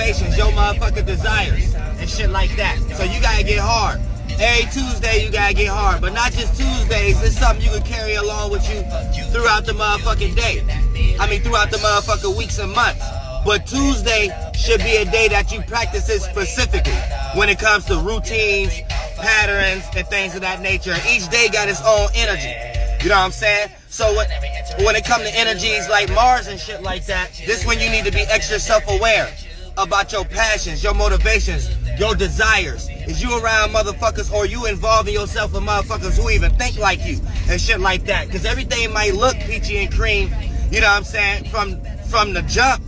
motivations, your motherfucking desires, and shit like that. So you gotta get hard. Every Tuesday you gotta get hard, but not just Tuesdays. It's something you can carry along with you throughout the motherfucking day. I mean, throughout the motherfucking weeks and months. But Tuesday should be a day that you practice it specifically when it comes to routines, patterns, and things of that nature. Each day got its own energy. You know what I'm saying? So when it comes to energies like Mars and shit like that, this when you need to be extra self-aware about your passions, your motivations, your desires. Is you around motherfuckers, or you involving yourself with motherfuckers who even think like you and shit like that? Because everything might look peachy and cream, you know what I'm saying, from the jump.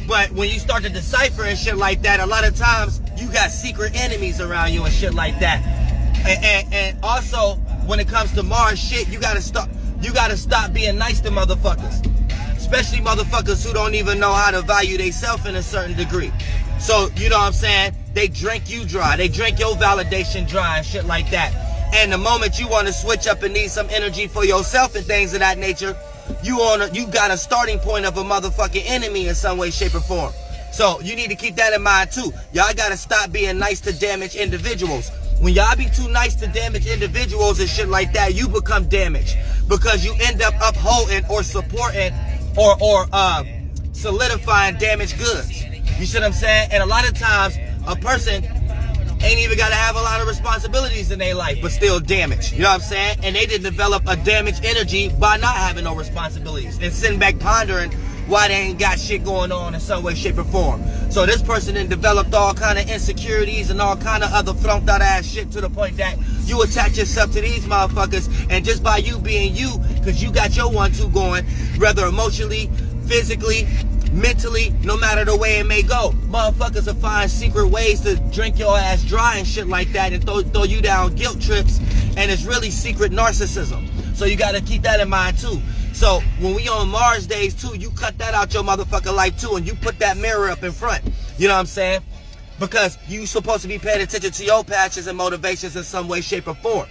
But when you start to decipher and shit like that, a lot of times you got secret enemies around you and shit like that. And also, when it comes to Mars shit, you gotta stop being nice to motherfuckers. Especially motherfuckers who don't even know how to value themselves in a certain degree. So, you know what I'm saying? They drink you dry. They drink your validation dry and shit like that. And the moment you want to switch up and need some energy for yourself and things of that nature, you got a starting point of a motherfucking enemy in some way, shape, or form. So you need to keep that in mind too. Y'all gotta stop being nice to damaged individuals. When y'all be too nice to damaged individuals and shit like that, you become damaged because you end up upholding or supporting or solidifying damaged goods. You see what I'm saying? And a lot of times, a person ain't even got to have a lot of responsibilities in their life, but still damaged. You know what I'm saying? And they didn't develop a damaged energy by not having no responsibilities and sitting back pondering why they ain't got shit going on in some way, shape, or form. So this person then developed all kind of insecurities and all kind of other flunked out ass shit to the point that you attach yourself to these motherfuckers, and just by you being you, because you got your 1-2 going, whether emotionally, physically, mentally, no matter the way it may go, motherfuckers will find secret ways to drink your ass dry and shit like that and throw you down guilt trips, and it's really secret narcissism. So you got to keep that in mind too. So when we on Mars days too, you cut that out your motherfucking life too, and you put that mirror up in front. You know what I'm saying? Because you supposed to be paying attention to your passions and motivations in some way, shape, or form.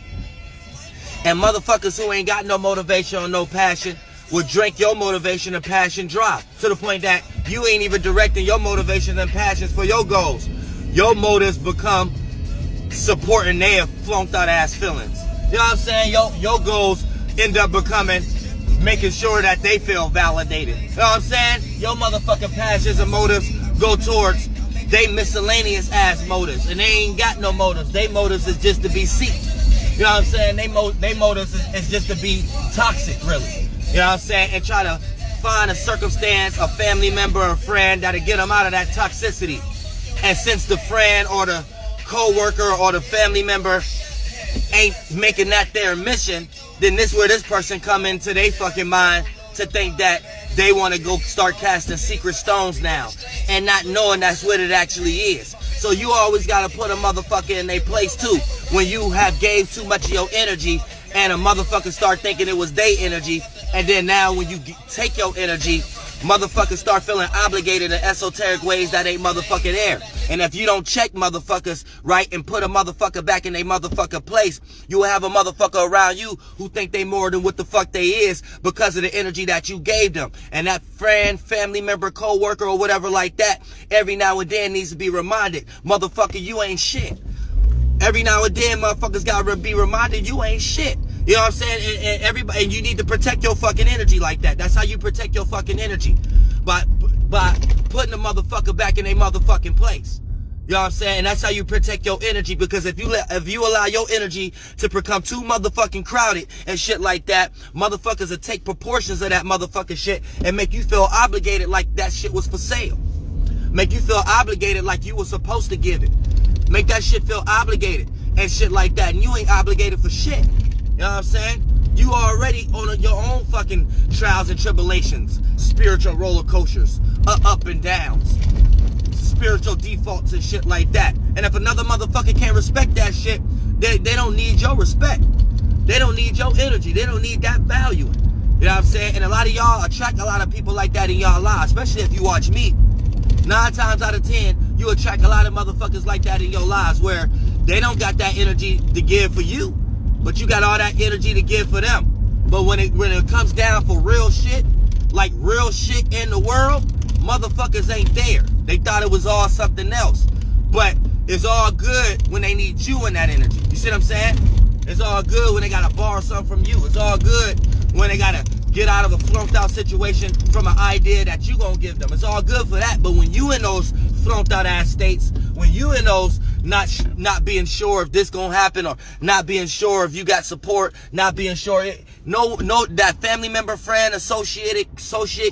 And motherfuckers who ain't got no motivation or no passion will drink your motivation and passion dry, to the point that you ain't even directing your motivation and passions for your goals. Your motives become supporting their flunked out ass feelings. You know what I'm saying? Your goals end up becoming making sure that they feel validated. You know what I'm saying? Your motherfucking passions and motives go towards they miscellaneous ass motives, and they ain't got no motives. They motives is just to be seeked. You know what I'm saying? They motives is just to be toxic, really. You know what I'm saying? And try to find a circumstance, a family member, or a friend that'll get them out of that toxicity. And since the friend or the co-worker or the family member ain't making that their mission, then this where this person come into their fucking mind to think that they want to go start casting secret stones now, and not knowing that's what it actually is. So you always got to put a motherfucker in their place too when you have gave too much of your energy and a motherfucker start thinking it was their energy. And then now when you take your energy, motherfuckers start feeling obligated in esoteric ways that ain't motherfucking there. And if you don't check motherfuckers right and put a motherfucker back in their motherfucker place, you will have a motherfucker around you who think they more than what the fuck they is because of the energy that you gave them. And that friend, family member, co-worker, or whatever like that, every now and then needs to be reminded, motherfucker, you ain't shit. Every now and then, motherfuckers gotta be reminded you ain't shit. You know what I'm saying? And you need to protect your fucking energy like that. That's how you protect your fucking energy. By putting the motherfucker back in a motherfucking place. You know what I'm saying? And that's how you protect your energy, because if you allow your energy to become too motherfucking crowded and shit like that, motherfuckers will take proportions of that motherfucking shit and make you feel obligated like that shit was for sale. Make you feel obligated like you were supposed to give it. Make that shit feel obligated and shit like that. And you ain't obligated for shit. You know what I'm saying? You already on your own fucking trials and tribulations, spiritual roller coasters, up and downs, spiritual defaults and shit like that. And if another motherfucker can't respect that shit, they don't need your respect. They don't need your energy. They don't need that value. You know what I'm saying? And a lot of y'all attract a lot of people like that in y'all lives, especially if you watch me. 9 times out of 10, you attract a lot of motherfuckers like that in your lives where they don't got that energy to give for you, but you got all that energy to give for them. But when it comes down for real shit, like real shit in the world, motherfuckers ain't there. They thought it was all something else. But it's all good when they need you in that energy. You see what I'm saying? It's all good when they gotta borrow something from you. It's all good when they gotta get out of a flunked out situation from an idea that you gonna give them. It's all good for that. But when you in those flunked out ass states, when you in those not being sure if this gonna happen, or not being sure if you got support, not being sure, that family member, friend, associate,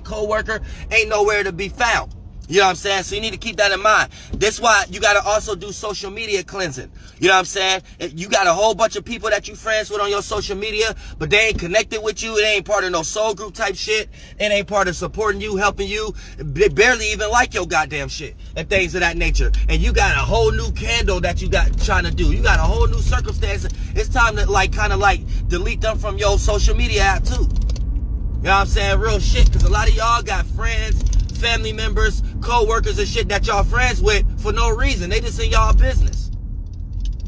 co-worker ain't nowhere to be found. You know what I'm saying? So you need to keep that in mind. That's why you got to also do social media cleansing. You know what I'm saying? You got a whole bunch of people that you friends with on your social media, but they ain't connected with you. It ain't part of no soul group type shit. It ain't part of supporting you, helping you. They barely even like your goddamn shit and things of that nature. And you got a whole new candle that you got trying to do. You got a whole new circumstance. It's time to kind of delete them from your social media app too. You know what I'm saying? Real shit. Because a lot of y'all got friends, family members, co-workers and shit that y'all friends with for no reason. They just in y'all business.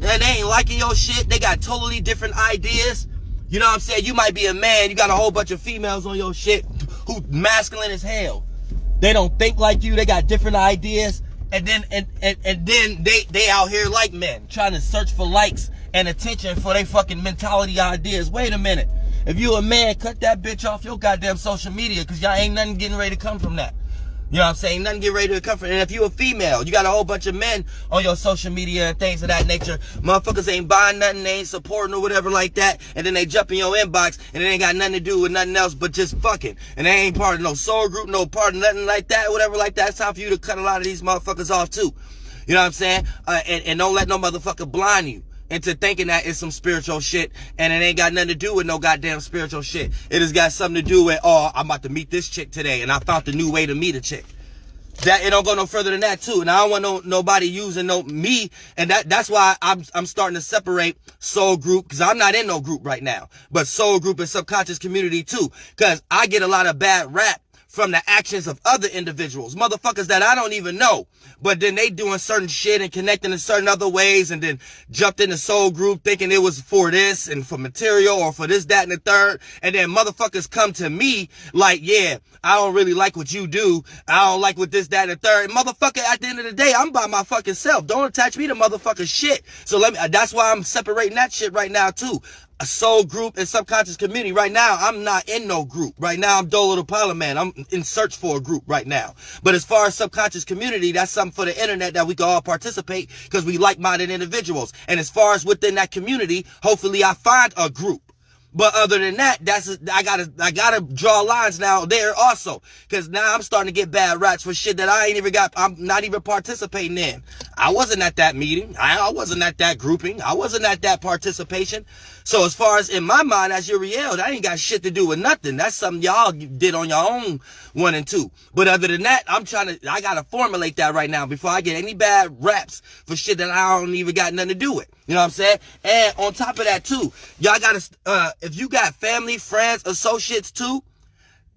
And they ain't liking your shit. They got totally different ideas. You know what I'm saying? You might be a man. You got a whole bunch of females on your shit who masculine as hell. They don't think like you. They got different ideas. And then they out here like men, trying to search for likes and attention for their fucking mentality ideas. Wait a minute. If you a man, cut that bitch off your goddamn social media, because y'all ain't nothing getting ready to come from that. You know what I'm saying? Nothing get ready to come from it. And if you a female, you got a whole bunch of men on your social media and things of that nature. Motherfuckers ain't buying nothing, they ain't supporting or whatever like that. And then they jump in your inbox and it ain't got nothing to do with nothing else but just fucking. And they ain't part of no soul group, no part of nothing like that, whatever like that. It's time for you to cut a lot of these motherfuckers off too. You know what I'm saying? And don't let no motherfucker blind you into thinking that it's some spiritual shit, and it ain't got nothing to do with no goddamn spiritual shit. It has got something to do with, oh, I'm about to meet this chick today, and I found the new way to meet a chick. That it don't go no further than that too. And I don't want nobody using me, and that's why I'm starting to separate soul group, because I'm not in no group right now, but soul group and subconscious community too, because I get a lot of bad rap from the actions of other individuals, motherfuckers that I don't even know, but then they doing certain shit and connecting in certain other ways, and then jumped in the soul group thinking it was for this and for material or for this, that, and the third, and then motherfuckers come to me like, yeah, I don't really like what you do, I don't like what this, that, and the third, and motherfucker, at the end of the day, I'm by my fucking self. Don't attach me to motherfucking shit. So that's why I'm separating that shit right now too. A soul group and subconscious community. Right now, I'm not in no group. Right now, I'm Dolo the Parlor Man. I'm in search for a group right now. But as far as subconscious community, that's something for the internet that we can all participate, because we like-minded individuals. And as far as within that community, hopefully I find a group. But other than that, I gotta draw lines now there also, because now I'm starting to get bad raps for shit that I'm not even participating in. I wasn't at that meeting. I wasn't at that grouping. I wasn't at that participation. So as far as in my mind, as Uriel, that ain't got shit to do with nothing. That's something y'all did on your own 1 and 2. But other than that, I gotta formulate that right now before I get any bad raps for shit that I don't even got nothing to do with. You know what I'm saying? And on top of that too, y'all gotta, if you got family, friends, associates too,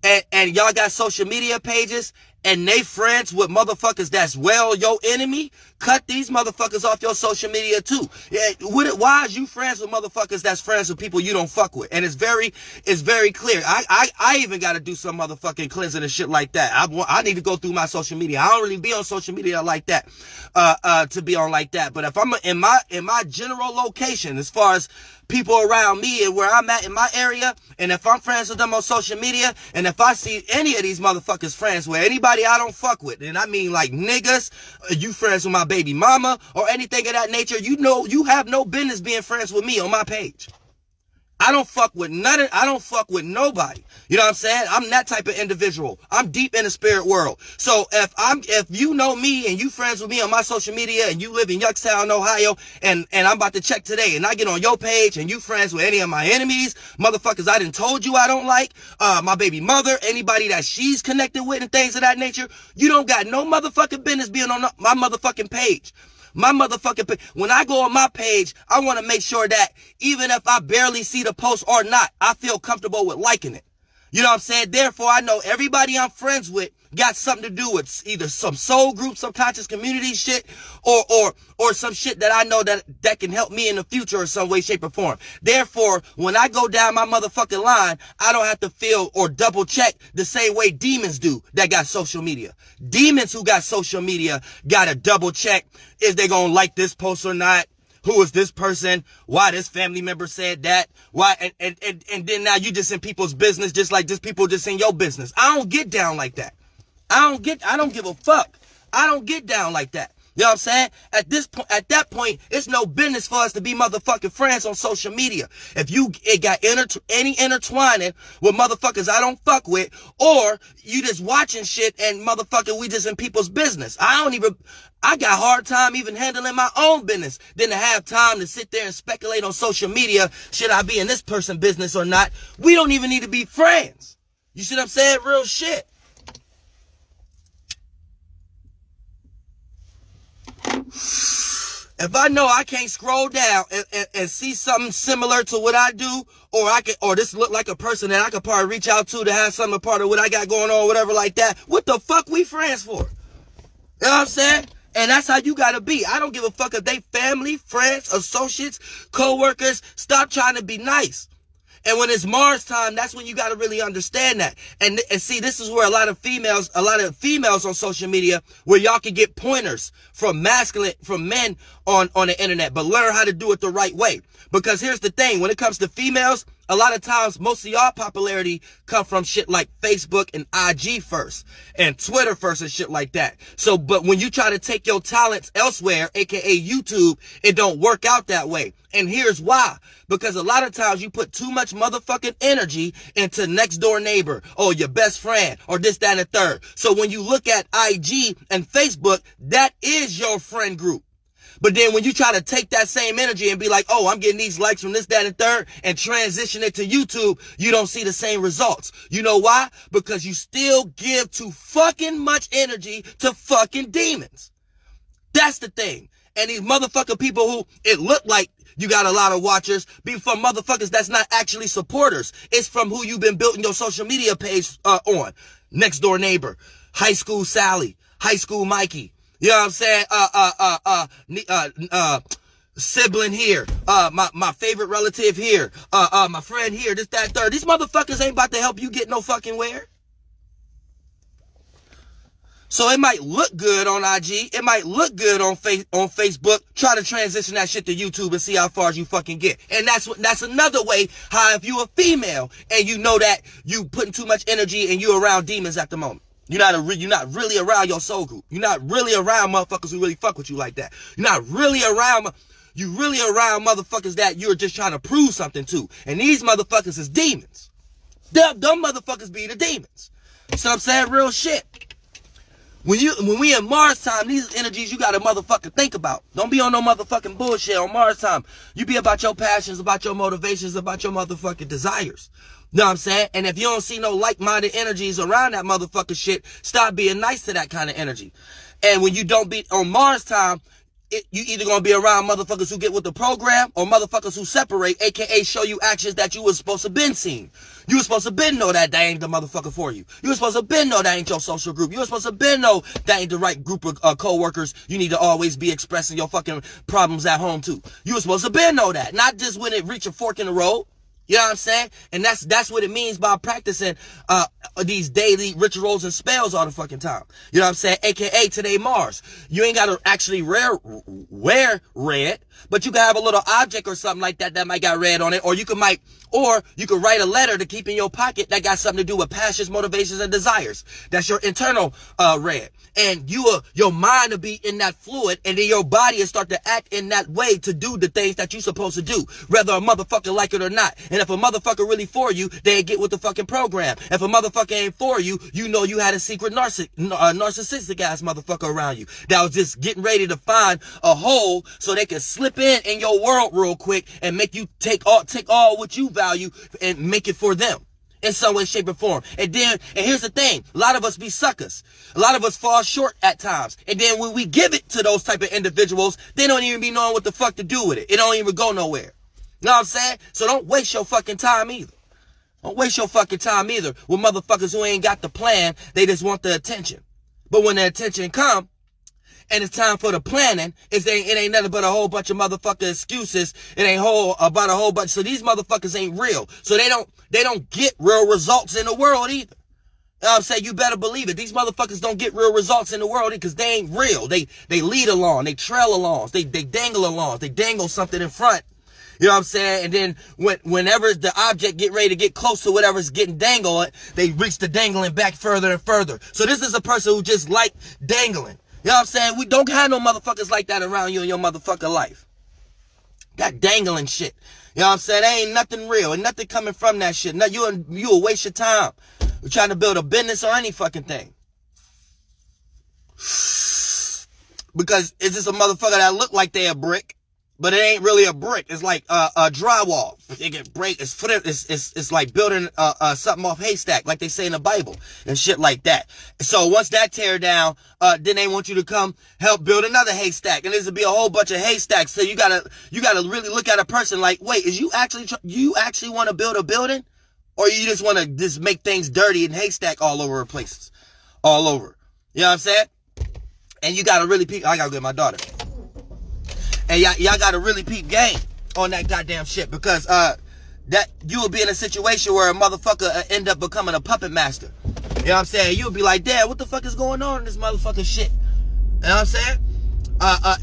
and y'all got social media pages, and they friends with motherfuckers that's your enemy, cut these motherfuckers off your social media too. Yeah, why is you friends with motherfuckers that's friends with people you don't fuck with? And it's very clear. I even got to do some motherfucking cleansing and shit like that. I need to go through my social media. I don't really be on social media like that, to be on like that. But if I'm in my general location, as far as people around me and where I'm at in my area, and if I'm friends with them on social media, and if I see any of these motherfuckers friends with anybody I don't fuck with, and I mean like niggas, you friends with my baby mama, or anything of that nature, you know you have no business being friends with me on my page. I don't fuck with nothing. I don't fuck with nobody. You know what I'm saying? I'm that type of individual. I'm deep in the spirit world. So if you know me and you friends with me on my social media, and you live in Youngstown, Ohio, and I'm about to check today, and I get on your page and you friends with any of my enemies, motherfuckers I done told you I don't like, my baby mother, anybody that she's connected with and things of that nature, you don't got no motherfucking business being on my motherfucking page. My motherfucking page. When I go on my page, I want to make sure that even if I barely see the post or not, I feel comfortable with liking it. You know what I'm saying? Therefore, I know everybody I'm friends with got something to do with either some soul group, subconscious community shit, or some shit that I know that can help me in the future in some way, shape, or form. Therefore, when I go down my motherfucking line, I don't have to feel or double check the same way demons do that got social media. Demons who got social media gotta double check, is they gonna like this post or not? Who is this person? Why this family member said that? Why? And then now you just in people's business, just like this people just in your business. I don't get down like that. I don't give a fuck. I don't get down like that. You know what I'm saying? At that point, it's no business for us to be motherfucking friends on social media. If it got any intertwining with motherfuckers I don't fuck with, or you just watching shit and motherfucking we just in people's business. I got hard time even handling my own business than to have time to sit there and speculate on social media. Should I be in this person's business or not? We don't even need to be friends. You see what I'm saying? Real shit. If I know I can't scroll down and see something similar to what I do, or this look like a person that I could probably reach out to have something a part of what I got going on, whatever like that, what the fuck we friends for? You know what I'm saying? And that's how you gotta be. I don't give a fuck if they family, friends, associates, co-workers. Stop trying to be nice. And when it's Mars time, that's when you got to really understand that. And see, this is where a lot of females on social media, where y'all can get pointers from men on the internet, but learn how to do it the right way. Because here's the thing, when it comes to females, a lot of times, most of y'all popularity come from shit like Facebook and IG first, and Twitter first and shit like that. So, but when you try to take your talents elsewhere, aka YouTube, it don't work out that way. And here's why. Because a lot of times you put too much motherfucking energy into next door neighbor, or your best friend, or this, that, and the third. So when you look at IG and Facebook, that is your friend group. But then when you try to take that same energy and be like, oh, I'm getting these likes from this, that, and third, and transition it to YouTube, you don't see the same results. You know why? Because you still give too fucking much energy to fucking demons. That's the thing. And these motherfucking people who it look like you got a lot of watchers be from motherfuckers that's not actually supporters. It's from who you've been building your social media page on. Next door neighbor, high school Sally, high school Mikey. You know what I'm saying? Sibling here, my favorite relative here, my friend here, this, that, third. These motherfuckers ain't about to help you get no fucking where. So it might look good on IG, it might look good on Facebook. Try to transition that shit to YouTube and see how far you fucking get. And that's another way how if you a female and you know that you putting too much energy and you around demons at the moment. You're not really around your soul group. You're not really around motherfuckers who really fuck with you like that. You're not really around, you really around motherfuckers that you're just trying to prove something to. And these motherfuckers is demons. Them motherfuckers be the demons. So I'm saying real shit. When we in Mars time, these energies you gotta motherfucking think about. Don't be on no motherfucking bullshit on Mars time. You be about your passions, about your motivations, about your motherfucking desires. You know what I'm saying? And if you don't see no like-minded energies around that motherfucking shit, stop being nice to that kind of energy. And when you don't be on Mars time, you either gonna be around motherfuckers who get with the program or motherfuckers who separate, aka show you actions that you was supposed to been seen. You was supposed to been know that ain't the motherfucker for you. You was supposed to been know that ain't your social group. You was supposed to been know that ain't the right group of co-workers you need to always be expressing your fucking problems at home to. You was supposed to been know that, not just when it reach a fork in the road. You know what I'm saying? And that's what it means by practicing these daily rituals and spells all the fucking time. You know what I'm saying? AKA today Mars. You ain't gotta actually wear red, but you can have a little object or something like that might got red on it, or you could write a letter to keep in your pocket that got something to do with passions, motivations, and desires. That's your internal red. And your mind will be in that fluid, and then your body will start to act in that way to do the things that you're supposed to do, whether a motherfucker like it or not. And if a motherfucker really for you, they get with the fucking program. If a motherfucker ain't for you, you know you had a secret narcissistic ass motherfucker around you that was just getting ready to find a hole so they can slip in your world real quick and make you take all what you value and make it for them in some way, shape, or form. And here's the thing, a lot of us be suckers. A lot of us fall short at times. And then when we give it to those type of individuals, they don't even be knowing what the fuck to do with it. It don't even go nowhere. You know what I'm saying? So don't waste your fucking time either. Don't waste your fucking time either with motherfuckers who ain't got the plan. They just want the attention. But when the attention come, and it's time for the planning, it ain't nothing but a whole bunch of motherfucking excuses. It ain't about a whole bunch. So these motherfuckers ain't real. So they don't get real results in the world either. You know what I'm saying? You better believe it. These motherfuckers don't get real results in the world because they ain't real. They lead along. They trail along. They dangle along. They dangle something in front. You know what I'm saying? And then whenever the object get ready to get close to whatever's getting dangled, they reach the dangling back further and further. So this is a person who just like dangling. You know what I'm saying? We don't have no motherfuckers like that around you in your motherfucking life. That dangling shit. You know what I'm saying? There ain't nothing real. Ain't nothing coming from that shit. No, you'll waste your time. You're trying to build a business or any fucking thing. Because it's just a motherfucker that look like they a brick, but it ain't really a brick. It's like a drywall. It get break. It's like building something off haystack, like they say in the Bible and shit like that. So once that tear down, then they want you to come help build another haystack, and there's to be a whole bunch of haystacks. So you gotta really look at a person like, wait, is you actually want to build a building, or you just want to just make things dirty and haystack all over places, all over? You know what I'm saying? And you gotta really peep. I gotta get my daughter. And y'all gotta really peep game on that goddamn shit, because that you will be in a situation where a motherfucker end up becoming a puppet master. You know what I'm saying? You'll be like, Dad, what the fuck is going on in this motherfucking shit? You know what I'm saying?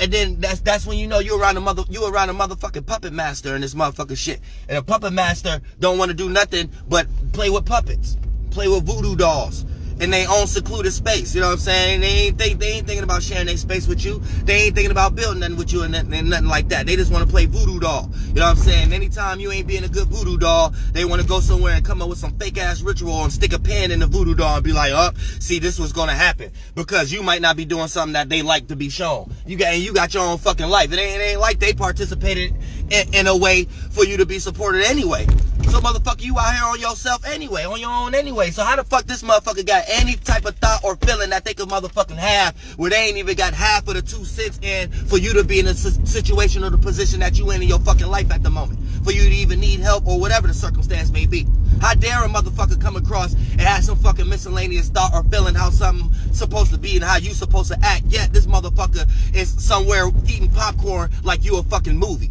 And then that's when you know you're around a motherfucking puppet master in this motherfucking shit. And a puppet master don't want to do nothing but play with puppets, play with voodoo dolls in their own secluded space. You know what I'm saying? They ain't thinking about sharing their space with you. They ain't thinking about building nothing with you and nothing like that. They just want to play voodoo doll. You know what I'm saying? Anytime you ain't being a good voodoo doll, they want to go somewhere and come up with some fake ass ritual and stick a pin in the voodoo doll and be like, oh, see, this was gonna happen, because you might not be doing something that they like to be shown. You got your own fucking life. It ain't like they participated in a way for you to be supported anyway. So motherfucker, you out here on yourself anyway, on your own anyway. So how the fuck this motherfucker got any type of thought or feeling that they could motherfucking have, where they ain't even got half of the 2 cents in for you to be in a situation or the position that you in your fucking life at the moment, for you to even need help or whatever the circumstance may be? How dare a motherfucker come across and have some fucking miscellaneous thought or feeling how something's supposed to be and how you supposed to act, yet this motherfucker is somewhere eating popcorn like you a fucking movie.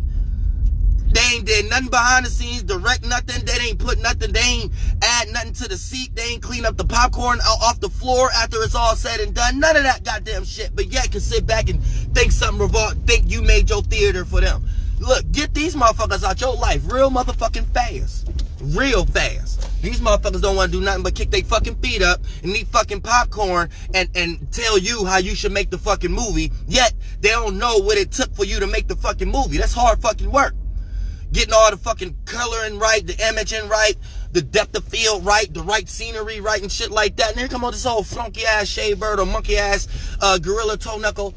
They ain't did nothing behind the scenes, direct nothing. They ain't put nothing. They ain't add nothing to the seat. They ain't clean up the popcorn off the floor after it's all said and done. None of that goddamn shit. But yet can sit back and think think you made your theater for them. Look, get these motherfuckers out your life real motherfucking fast. Real fast. These motherfuckers don't want to do nothing but kick their fucking feet up and eat fucking popcorn and tell you how you should make the fucking movie. Yet they don't know what it took for you to make the fucking movie. That's hard fucking work. Getting all the fucking coloring right, the imaging right, the depth of field right, the right scenery right, and shit like that. And then come on this whole flunky ass shade bird or monkey ass gorilla toe knuckle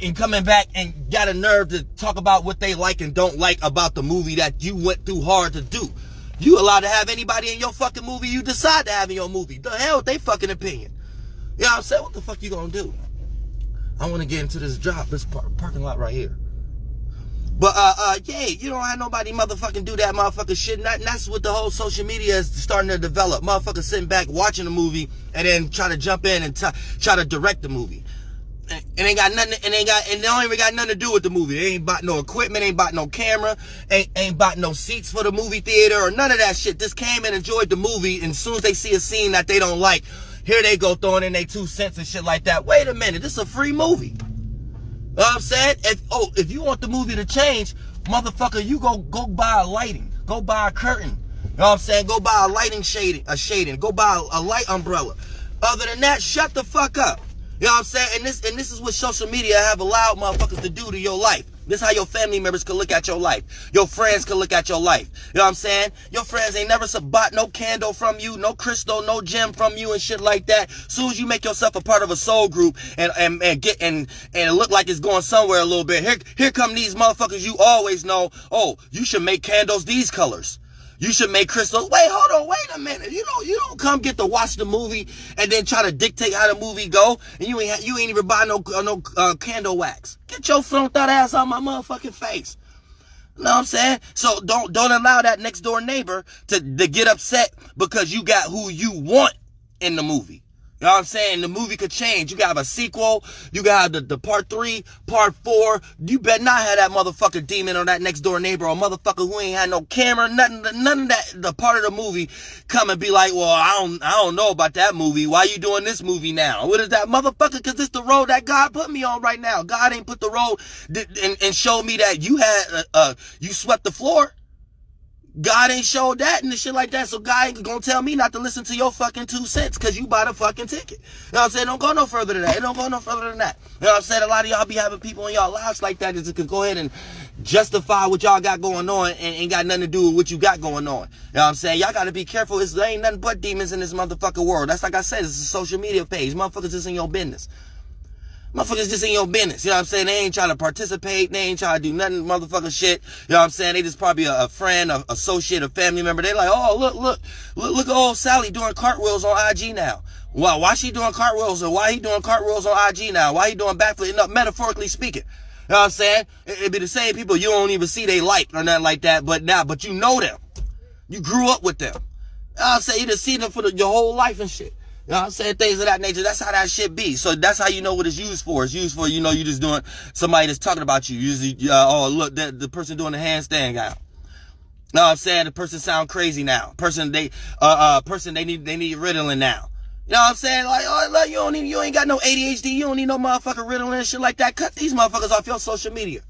and coming back and got a nerve to talk about what they like and don't like about the movie that you went through hard to do. You allowed to have anybody in your fucking movie you decide to have in your movie. The hell with they fucking opinion. You know what I'm saying? What the fuck you gonna do? I want to get into this parking lot right here. But, yeah, you don't have nobody motherfucking do that motherfucking shit. And that's what the whole social media is starting to develop. Motherfuckers sitting back watching a movie and then try to jump in and try to direct the movie. And they don't even got nothing to do with the movie. They ain't bought no equipment, ain't bought no camera, ain't bought no seats for the movie theater or none of that shit. Just came and enjoyed the movie, and as soon as they see a scene that they don't like, here they go throwing in their 2 cents and shit like that. Wait a minute, this is a free movie. You know what I'm saying? If you want the movie to change, motherfucker, you go buy a lighting. Go buy a curtain. You know what I'm saying? Go buy a lighting shading. Go buy a light umbrella. Other than that, shut the fuck up. You know what I'm saying? And this is what social media have allowed motherfuckers to do to your life. This is how your family members can look at your life. Your friends can look at your life. You know what I'm saying? Your friends ain't never bought no candle from you, no crystal, no gem from you and shit like that. Soon as you make yourself a part of a soul group and it look like it's going somewhere a little bit, here come these motherfuckers you always know, oh, you should make candles these colors. You should make crystals. Wait, hold on, wait a minute. You don't come get to watch the movie and then try to dictate how the movie go, and you ain't even buy no candle wax. Get your flunked out ass out my motherfucking face. You know what I'm saying? So don't allow that next door neighbor to get upset because you got who you want in the movie. You know what I'm saying? The movie could change. You got a sequel. You got the part 3, part 4. You better not have that motherfucker demon or that next door neighbor or motherfucker who ain't had no camera, none of that. The part of the movie come and be like, well, I don't know about that movie. Why you doing this movie now? What is that motherfucker? Because it's the road that God put me on right now. God ain't put the road and showed me that you had you swept the floor. God ain't showed that and shit like that, so God ain't gonna tell me not to listen to your fucking 2 cents because you bought a fucking ticket. You know what I'm saying? Don't go no further than that. It don't go no further than that. You know what I'm saying? A lot of y'all be having people in y'all lives like that that could go ahead and justify what y'all got going on and ain't got nothing to do with what you got going on. You know what I'm saying? Y'all gotta be careful. There ain't nothing but demons in this motherfucking world. That's like I said, it's a social media page. Motherfuckers just in your business. Motherfuckers just in your business, you know what I'm saying? They ain't trying to participate, they ain't trying to do nothing motherfucking shit, you know what I'm saying? They just probably a friend, a associate, a family member. They like, oh, look at old Sally doing cartwheels on IG now. Why she doing cartwheels, or why he doing cartwheels on IG now? Why he doing backflip? No, metaphorically speaking. You know what I'm saying? It'd be the same people you don't even see they like or nothing like that, but you know them. You grew up with them. You know what I'm saying? You just see them for your whole life and shit. You know what I'm saying? Things of that nature. That's how that shit be. So that's how you know what it's used for. It's used for, you know, you just doing somebody that's talking about you. Usually, oh, look, the person doing the handstand guy. You know what I'm saying? The person sound crazy now. Person they need Ritalin now. You know what I'm saying? Like, oh, look, you ain't got no ADHD. You don't need no motherfucking Ritalin and shit like that. Cut these motherfuckers off your social media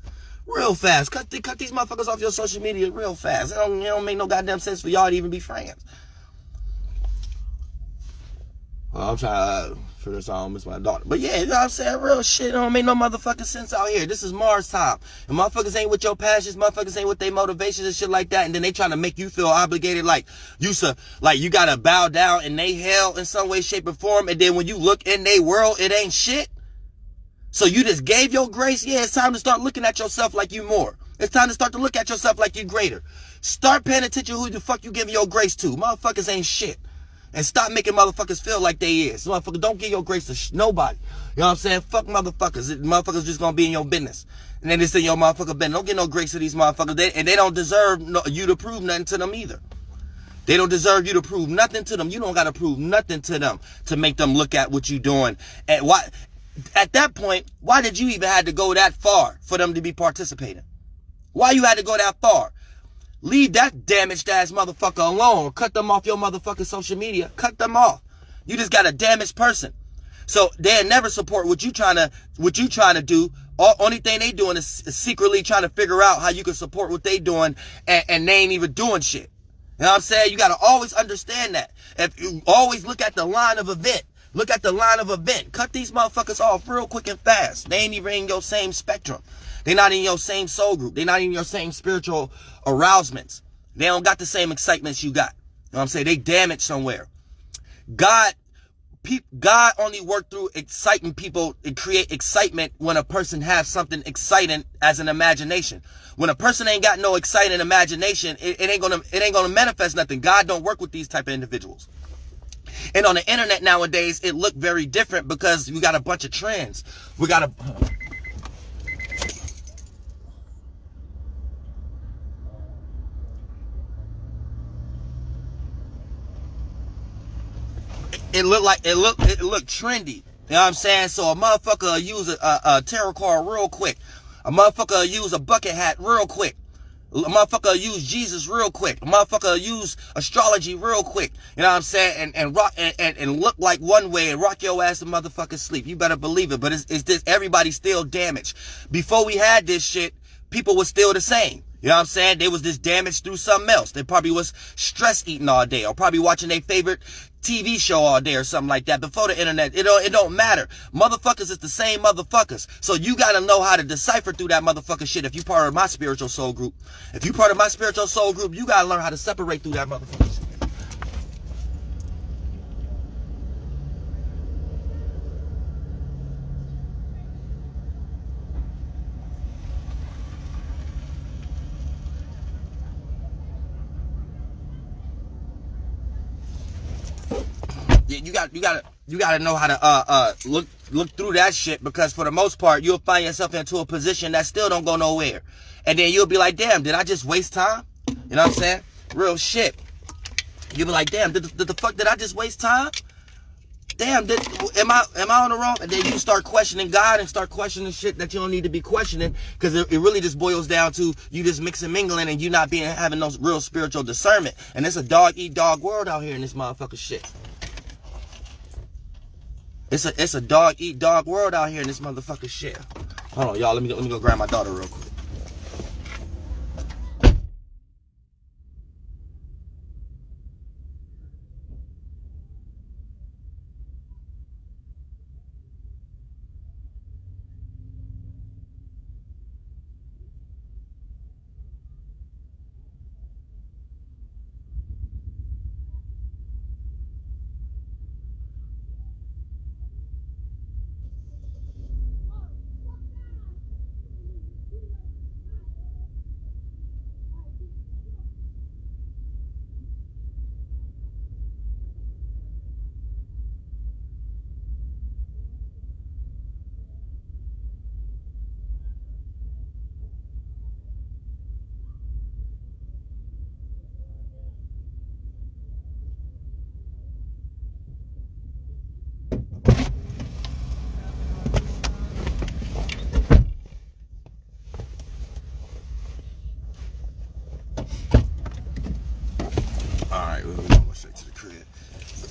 real fast. Cut these motherfuckers off your social media real fast. It don't make no goddamn sense for y'all to even be friends. I'm trying to figure this out. I don't miss my daughter. But yeah, you know what I'm saying? Real shit. It don't make no motherfucking sense out here. This is Mars time. And motherfuckers ain't with your passions. Motherfuckers ain't with their motivations and shit like that. And then they trying to make you feel obligated like you gotta bow down in they hell in some way, shape, or form. And then when you look in they world, it ain't shit. So you just gave your grace. Yeah, it's time to start looking at yourself like you more. It's time to start to look at yourself like you greater. Start paying attention who the fuck you giving your grace to. Motherfuckers ain't shit. And stop making motherfuckers feel like they is. Motherfucker, don't give your grace to nobody. You know what I'm saying? Fuck motherfuckers. Motherfuckers just gonna be in your business. And then they say your motherfucker business. Don't get no grace to these motherfuckers. They don't deserve you to prove nothing to them either. They don't deserve you to prove nothing to them. You don't gotta prove nothing to them to make them look at what you doing. And why? At that point, why did you even have to go that far for them to be participating? Why you had to go that far? Leave that damaged ass motherfucker alone. Cut them off your motherfucking social media. Cut them off. You just got a damaged person. So they'll never support what you trying to do. Only thing they doing is secretly trying to figure out how you can support what they doing, and they ain't even doing shit. You know what I'm saying? You got to always understand that. If you always look at the line of event. Look at the line of event. Cut these motherfuckers off real quick and fast. They ain't even in your same spectrum. They not in your same soul group. They not in your same spiritual arousements. They don't got the same excitements you got. You know what I'm saying? They damaged somewhere. God only worked through exciting people and create excitement when a person has something exciting as an imagination. When a person ain't got no exciting imagination, it ain't gonna manifest nothing. God don't work with these type of individuals. And on the internet nowadays, it look very different because we got a bunch of trends. We got it looked trendy. You know what I'm saying? So a motherfucker will use a tarot card real quick. A motherfucker will use a bucket hat real quick. A motherfucker will use Jesus real quick. A motherfucker will use astrology real quick. You know what I'm saying? And rock and look like one way and rock your ass to motherfucking sleep. You better believe it. But it's this, everybody's still damaged. Before we had this shit, people were still the same. You know what I'm saying? They was just damaged through something else. They probably was stress eating all day or probably watching their favorite TV show all day or something like that. Before the internet, it don't matter. Motherfuckers is the same motherfuckers. So you gotta know how to decipher through that motherfucker shit. If you part of my spiritual soul group, you gotta learn how to separate through that motherfucker shit. You gotta know how to look through that shit, because for the most part you'll find yourself into a position that still don't go nowhere. And then you'll be like, damn, did I just waste time? You know what I'm saying? Real shit. You'll be like, damn, did the fuck did I just waste time? Damn, am I on the wrong? And then you start questioning God and start questioning shit that you don't need to be questioning, because it really just boils down to you just mixing, mingling, and you not having no real spiritual discernment. And it's a dog-eat-dog world out here in this motherfucker shit. It's a dog-eat-dog world out here in this motherfucker shit. Hold on, y'all. Let me go grab my daughter real quick.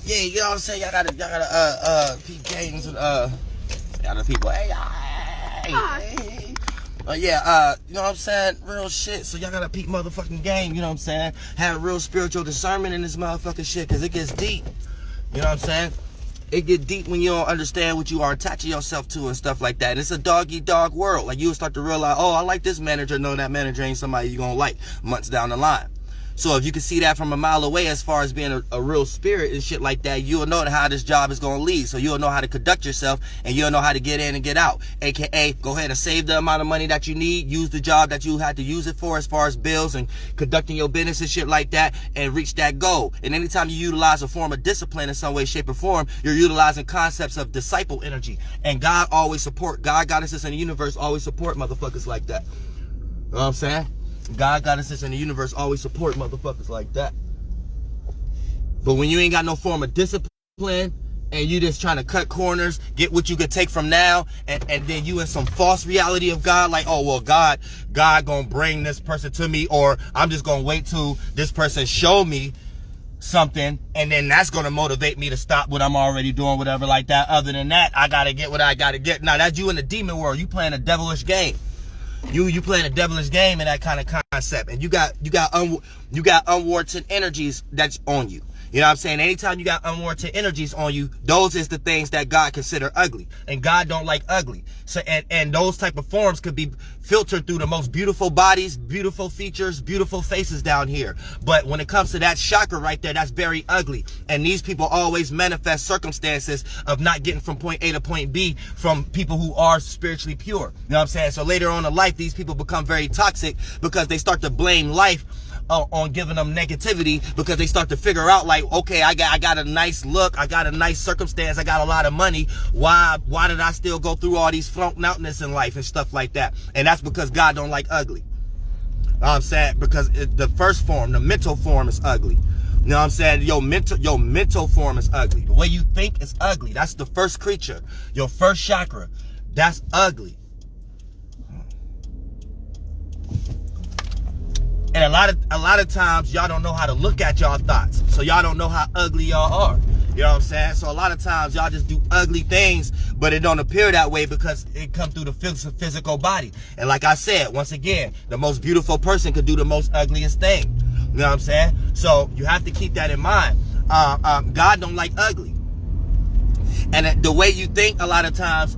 Yeah, you know what I'm saying? Y'all gotta peep games and y'all people. Hey. Yeah, you know what I'm saying? Real shit. So y'all gotta peep motherfucking game, you know what I'm saying? Have real spiritual discernment in this motherfucking shit, cause it gets deep. You know what I'm saying? It get deep when you don't understand what you are attaching yourself to and stuff like that. And it's a dog-eat-dog world. Like, you'll start to realize, oh, I like this manager. No, that manager ain't somebody you're gonna like months down the line. So if you can see that from a mile away as far as being a real spirit and shit like that, you'll know how this job is going to lead. So you'll know how to conduct yourself, and you'll know how to get in and get out. AKA, go ahead and save the amount of money that you need, use the job that you had to use it for as far as bills and conducting your business and shit like that, and reach that goal. And anytime you utilize a form of discipline in some way, shape, or form, you're utilizing concepts of disciple energy. And God always support, God, goddesses, and the universe always support motherfuckers like that. You know what I'm saying? God, goddesses, in the universe always support motherfuckers like that. But when you ain't got no form of discipline and you just trying to cut corners, get what you could take from now, and then you in some false reality of God, like, oh, well, God gonna bring this person to me, or I'm just gonna wait till this person show me something, and then that's gonna motivate me to stop what I'm already doing, whatever like that. Other than that, I gotta get what I gotta get. Now, that's you in the demon world. You playing a devilish game. You playing a devilish game in that kind of concept, and you got unwarranted energies that's on you. You know what I'm saying? Anytime you got unwarranted energies on you, those is the things that God consider ugly, and God don't like ugly. So and those type of forms could be filtered through the most beautiful bodies, beautiful features, beautiful faces down here. But when it comes to that chakra right there, that's very ugly. And these people always manifest circumstances of not getting from point A to point B from people who are spiritually pure. You know what I'm saying? So later on in life, these people become very toxic because they start to blame life on giving them negativity, because they start to figure out, like, okay, I got a nice look, I got a nice circumstance, I got a lot of money. Why did I still go through all these flunking outness in life and stuff like that? And that's because God don't like ugly. You know what I'm saying? Because the first form, the mental form, is ugly. You know what I'm saying? Your mental form is ugly. The way you think is ugly. That's the first creature. Your first chakra. That's ugly. And a lot of times y'all don't know how to look at y'all thoughts. So y'all don't know how ugly y'all are. You know what I'm saying? So a lot of times y'all just do ugly things, but it don't appear that way because it comes through the physical body. And like I said, once again, the most beautiful person could do the most ugliest thing. You know what I'm saying? So you have to keep that in mind. God don't like ugly. And the way you think a lot of times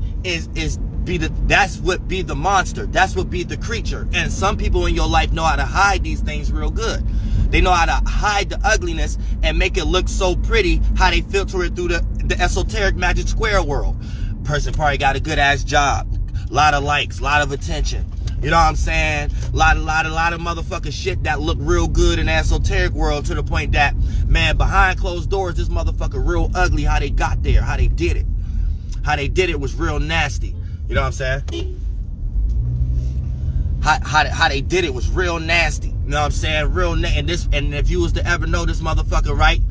that's what be the monster. That's what be the creature. And some people in your life know how to hide these things real good. They know how to hide the ugliness and make it look so pretty, how they filter it through the esoteric magic square world. Person probably got a good ass job, a lot of likes, a lot of attention. You know what I'm saying? A lot of motherfucking shit that look real good in the esoteric world, to the point that, man, behind closed doors, this motherfucker real ugly. How they got there, how they did it. How they did it was real nasty. You know what I'm saying? how they did it was real nasty. You know what I'm saying? And if you was to ever know this motherfucker, right?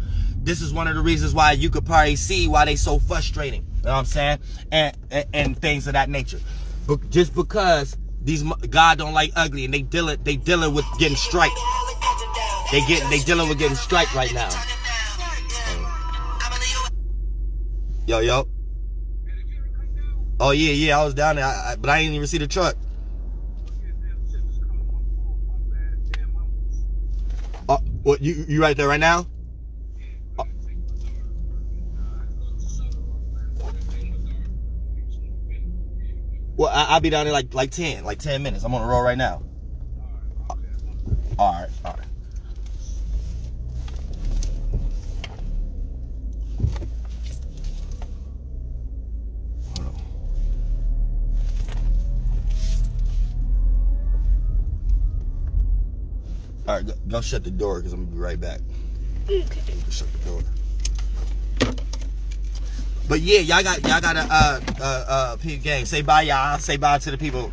This is one of the reasons why you could probably see why they so frustrating. You know what I'm saying? And things of that nature. But just because God don't like ugly, and they dealing with getting striked. They dealing with getting striked right now. Yo. Oh yeah, I was down there, but I didn't even see the truck. What, you right there right now? Well, I'll be down there like 10 minutes. I'm on the road right now. All right. Hold on. All right, go shut the door because I'm gonna be right back. Okay. Shut the door. But yeah, y'all got a peep gang. Say bye, y'all. Say bye to the people.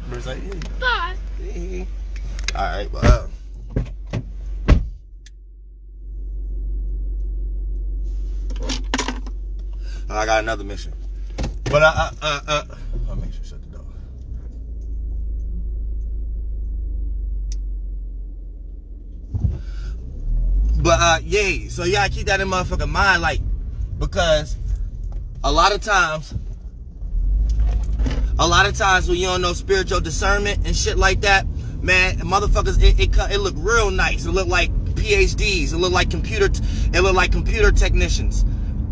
Bye. All right. Well. I got another mission. But I'll make sure to shut the door. But yeah, so y'all keep that in motherfucking mind, like, because a lot of times when you don't know spiritual discernment and shit like that, man, motherfuckers, it look real nice. It look like PhDs. It look like computer technicians.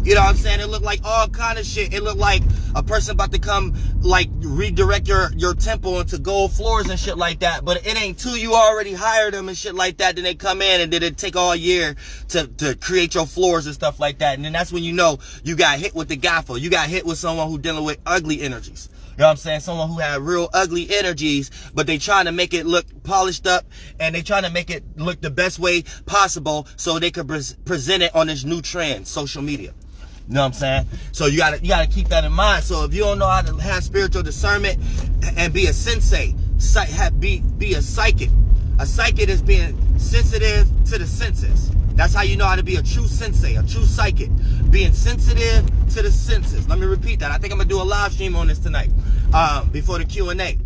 You know what I'm saying? It look like all kind of shit. It look like a person about to come, like, redirect your temple into gold floors and shit like that. But it ain't till you already hired them and shit like that. Then they come in and then it take all year to create your floors and stuff like that. And then that's when you know you got hit with the gaffle. You got hit with someone who dealing with ugly energies. You know what I'm saying? Someone who had real ugly energies, but they trying to make it look polished up and they trying to make it look the best way possible so they could present it on this new trend, social media. You know what I'm saying? So you gotta keep that in mind. So if you don't know how to have spiritual discernment and be a sensei, be a psychic. A psychic is being sensitive to the senses. That's how you know how to be a true sensei, a true psychic. Being sensitive to the senses. Let me repeat that. I think I'm gonna do a live stream on this tonight, before the Q&A.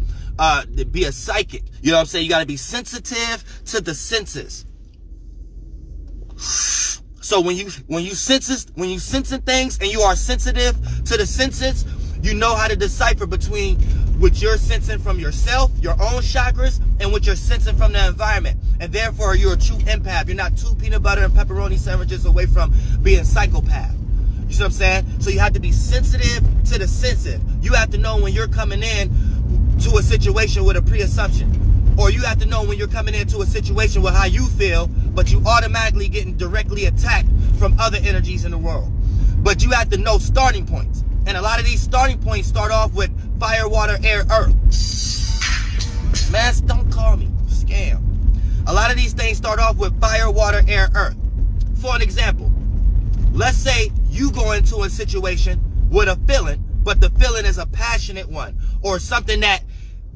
Be a psychic. You know what I'm saying? You gotta be sensitive to the senses. So when you sensing things and you are sensitive to the senses, you know how to decipher between what you're sensing from yourself, your own chakras, and what you're sensing from the environment. And therefore, you're a true empath. You're not 2 peanut butter and pepperoni sandwiches away from being psychopath. You see what I'm saying? So you have to be sensitive to the sensitive. You have to know when you're coming in to a situation with a pre-assumption. Or you have to know when you're coming into a situation with how you feel, but you automatically getting directly attacked from other energies in the world. But you have to know starting points. And a lot of these starting points start off with fire, water, air, earth. Man, don't call me. Scam. A lot of these things start off with fire, water, air, earth. For an example, let's say you go into a situation with a feeling, but the feeling is a passionate one, or something that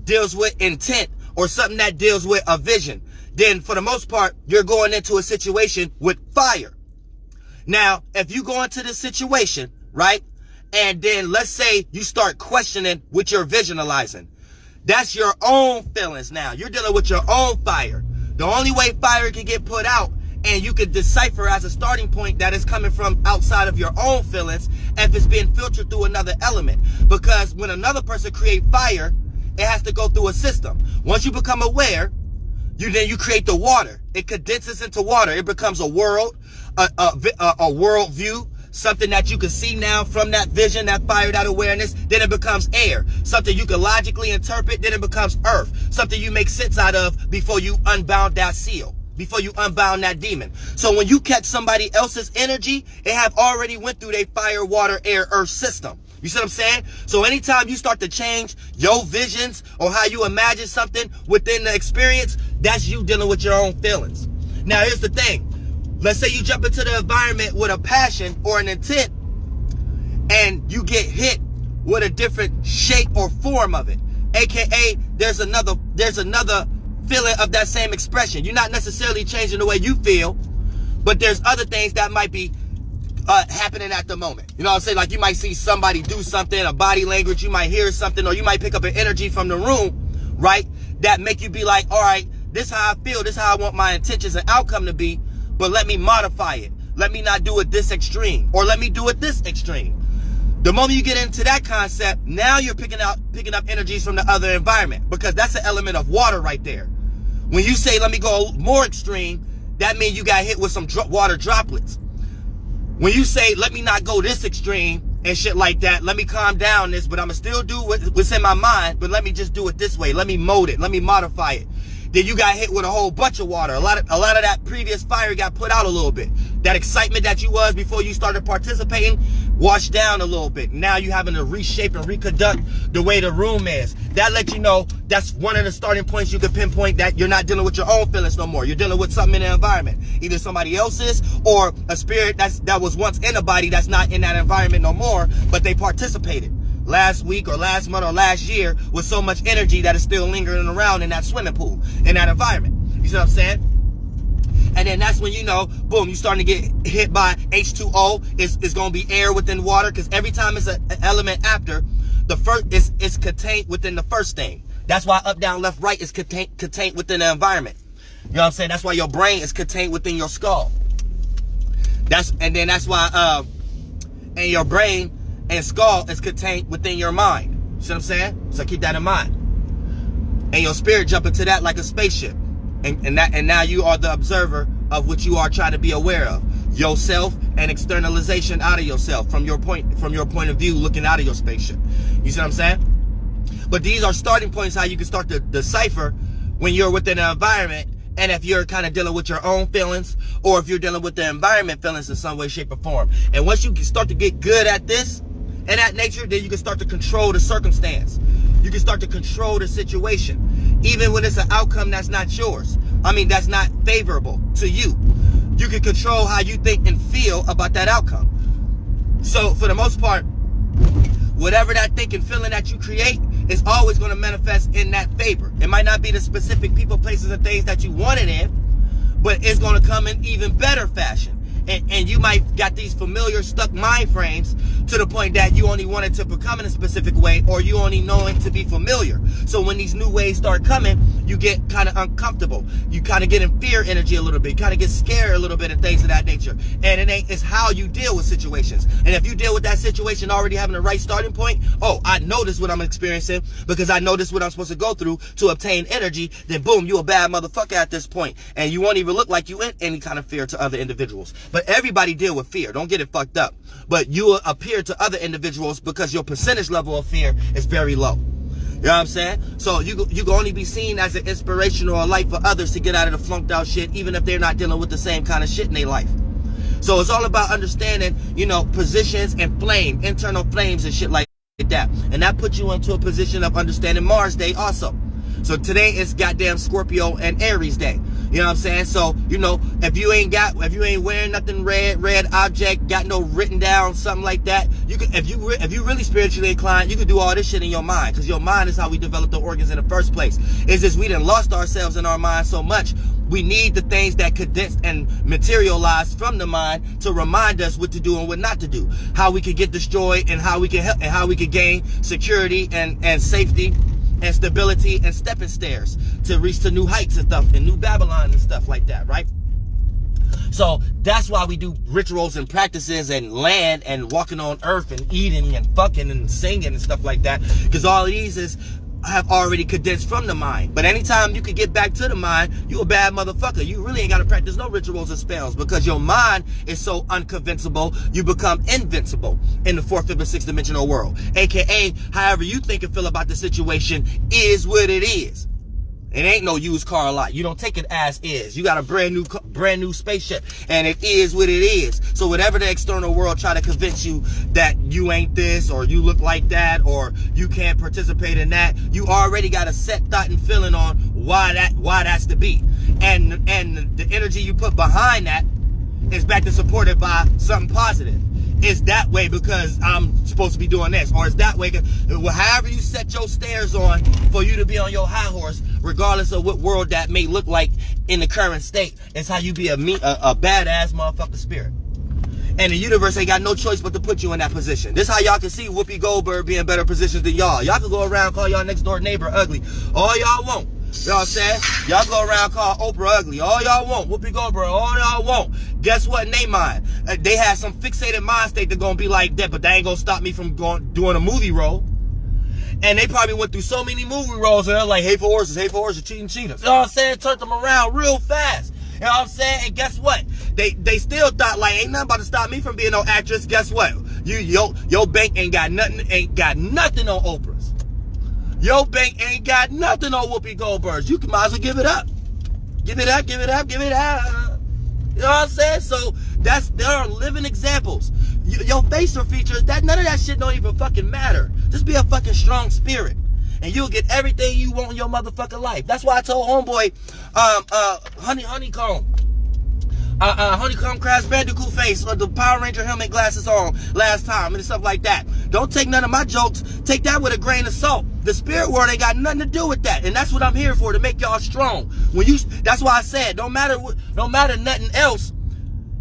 deals with intent, or something that deals with a vision. Then for the most part, you're going into a situation with fire. Now, if you go into this situation, right, and then let's say you start questioning what you're visualizing, that's your own feelings now. You're dealing with your own fire. The only way fire can get put out and you can decipher as a starting point that is coming from outside of your own feelings if it's being filtered through another element. Because when another person creates fire, it has to go through a system. Once you become aware, you create the water. It condenses into water. It becomes a world, a world view, something that you can see now from that vision, that fire, that awareness. Then it becomes air, something you can logically interpret. Then it becomes earth, something you make sense out of before you unbound that seal, before you unbound that demon. So when you catch somebody else's energy, it have already went through their fire, water, air, earth system. You see what I'm saying? So anytime you start to change your visions or how you imagine something within the experience, that's you dealing with your own feelings. Now, here's the thing. Let's say you jump into the environment with a passion or an intent and you get hit with a different shape or form of it. AKA, there's another feeling of that same expression. You're not necessarily changing the way you feel, but there's other things that might be happening at the moment. You know what I'm saying? Like you might see somebody do something, a body language, you might hear something, or you might pick up an energy from the room, right? That make you be like, all right, this is how I feel, this is how I want my intentions and outcome to be, but let me modify it. Let me not do it this extreme, or let me do it this extreme. The moment you get into that concept, now you're picking up energies from the other environment, because that's an element of water right there. When you say, let me go more extreme, that means you got hit with some water droplets. When you say, let me not go this extreme and shit like that, let me calm down this, but I'm going to still do what's in my mind, but let me just do it this way. Let me mold it. Let me modify it. Then you got hit with a whole bunch of water. A lot of that previous fire got put out a little bit. That excitement that you was before you started participating washed down a little bit. Now you having to reshape and reconduct the way the room is. That lets you know that's one of the starting points you can pinpoint that you're not dealing with your own feelings no more. You're dealing with something in the environment. Either somebody else's or a spirit that was once in a body that's not in that environment no more, but they participated last week or last month or last year with so much energy that is still lingering around in that swimming pool, in that environment. You see what I'm saying? And then that's when you know, boom, you starting to get hit by H2O. It's going to be air within water, because every time it's an element after, the first it's contained within the first thing. That's why up, down, left, right is contained within the environment. You know what I'm saying? That's why your brain is contained within your skull. That's why and your brain and skull is contained within your mind. You see what I'm saying? So keep that in mind. And your spirit jump into that like a spaceship. And now you are the observer of what you are trying to be aware of. Yourself and externalization out of yourself from your point of view, looking out of your spaceship. You see what I'm saying? But these are starting points how you can start to decipher when you're within an environment, and if you're kind of dealing with your own feelings, or if you're dealing with the environment feelings in some way, shape, or form. And once you can start to get good at this and that nature, then you can start to control the circumstance. You can start to control the situation, even when it's an outcome that's not yours. I mean, that's not favorable to you. You can control how you think and feel about that outcome. So for the most part, whatever that thinking, feeling that you create is always going to manifest in that favor. It might not be the specific people, places, and things that you want it in, but it's going to come in even better fashion. And you might got these familiar stuck mind frames to the point that you only want it to become in a specific way, or you only know it to be familiar. So when these new ways start coming, you get kind of uncomfortable. You kind of get in fear energy a little bit. You kind of get scared a little bit and things of that nature. And it's how you deal with situations. And if you deal with that situation already having the right starting point, oh, I know this is what I'm experiencing because I know this is what I'm supposed to go through to obtain energy, then boom, you a bad motherfucker at this point. And you won't even look like you in any kind of fear to other individuals. But everybody deal with fear. Don't get it fucked up. But you will appear to other individuals because your percentage level of fear is very low. You know what I'm saying? So you can only be seen as an inspiration or a light for others to get out of the flunked out shit, even if they're not dealing with the same kind of shit in their life. So it's all about understanding, positions and internal flames and shit like that. And that puts you into a position of understanding Mars Day also. So today is goddamn Scorpio and Aries Day. You know what I'm saying? So, if you ain't wearing nothing red object, got no written down, something like that, you can, if you really spiritually inclined, you can do all this shit in your mind, because your mind is how we develop the organs in the first place. It's just we done lost ourselves in our mind so much. We need the things that condense and materialize from the mind to remind us what to do and what not to do, how we can get destroyed, and how we can help, and how we can gain security and safety and stability and stepping stairs to reach to new heights and stuff, and new Babylon and stuff like that, right? So that's why we do rituals and practices and land and walking on earth and eating and fucking and singing and stuff like that, because all of these have already condensed from the mind. But anytime you can get back to the mind, you a bad motherfucker. You really ain't got to practice no rituals or spells, because your mind is so unconvincible, you become invincible in the fourth, fifth, and sixth dimensional world. AKA, however you think and feel about the situation is what it is. It ain't no used car lot. You don't take it as is. You got a brand new spaceship, and it is what it is. So whatever the external world try to convince you that you ain't this, or you look like that, or you can't participate in that, you already got a set thought and feeling on why that's to be. And the energy you put behind that is back to supported by something positive. it's that way because I'm supposed to be doing this, or it's that way. However you set your stairs on for you to be on your high horse, regardless of what world that may look like in the current state, it's how you be a badass motherfucking spirit. And the universe ain't got no choice but to put you in that position. This is how y'all can see Whoopi Goldberg be in better positions than y'all. Y'all can go around call y'all next door neighbor ugly. All y'all want. You know what I'm saying? Y'all go around call Oprah ugly. All y'all want. Whoopi Goldberg. All y'all want. Guess what in they mind? They had some fixated mind state that's gonna be like that, but they ain't gonna stop me from doing a movie role. And they probably went through so many movie roles and they're like, hateful horses, cheating cheaters. You know what I'm saying? Turned them around real fast. You know what I'm saying? And guess what? They still thought like ain't nothing about to stop me from being no actress. Guess what? Your bank ain't got nothing on Oprah's. Your bank ain't got nothing on Whoopi Goldberg's. You might as well give it up. Give it up. You know what I'm saying? So there are living examples. Your facial features, none of that shit don't even fucking matter. Just be a fucking strong spirit. And you'll get everything you want in your motherfucking life. That's why I told homeboy, honeycomb Crash Bandicoot face or the Power Ranger helmet glasses on last time and stuff like that. Don't take none of my jokes. Take that with a grain of salt. The spirit world ain't got nothing to do with that. And that's what I'm here for, to make y'all strong. That's why I said, no matter nothing else,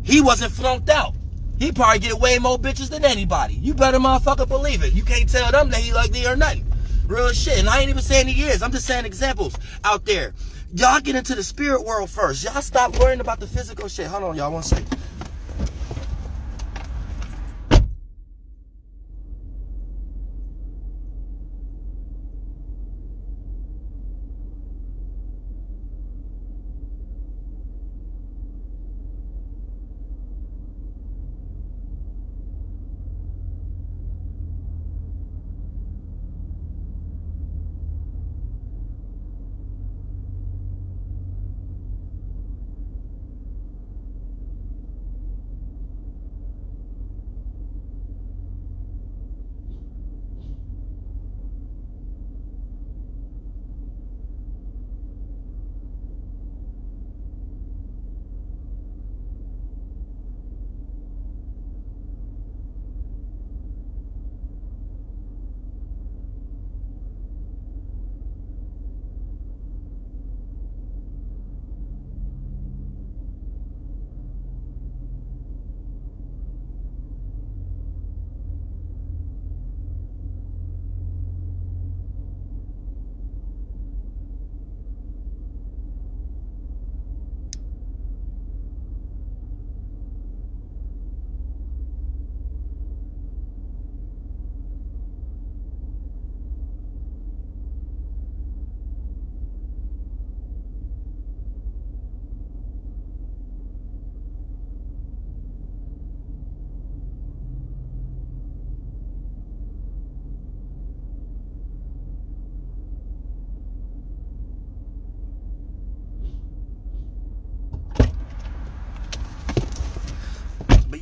he wasn't flunked out. He probably get way more bitches than anybody. You better motherfucker believe it. You can't tell them that he ugly or nothing. Real shit. And I ain't even saying he is. I'm just saying examples out there. Y'all get into the spirit world first. Y'all stop worrying about the physical shit. Hold on, y'all. 1 second.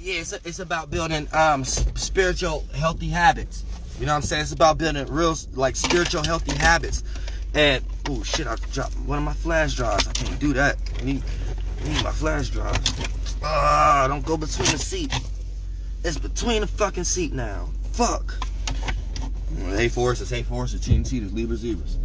Yeah, it's about building spiritual healthy habits. You know what I'm saying? It's about building real spiritual healthy habits. And oh shit, I dropped one of my flash drives. I can't do that. I need my flash drive. Don't go between the seat. It's between the fucking seat now. Fuck. Hey forces, cheating cheaters, Libras, zebras.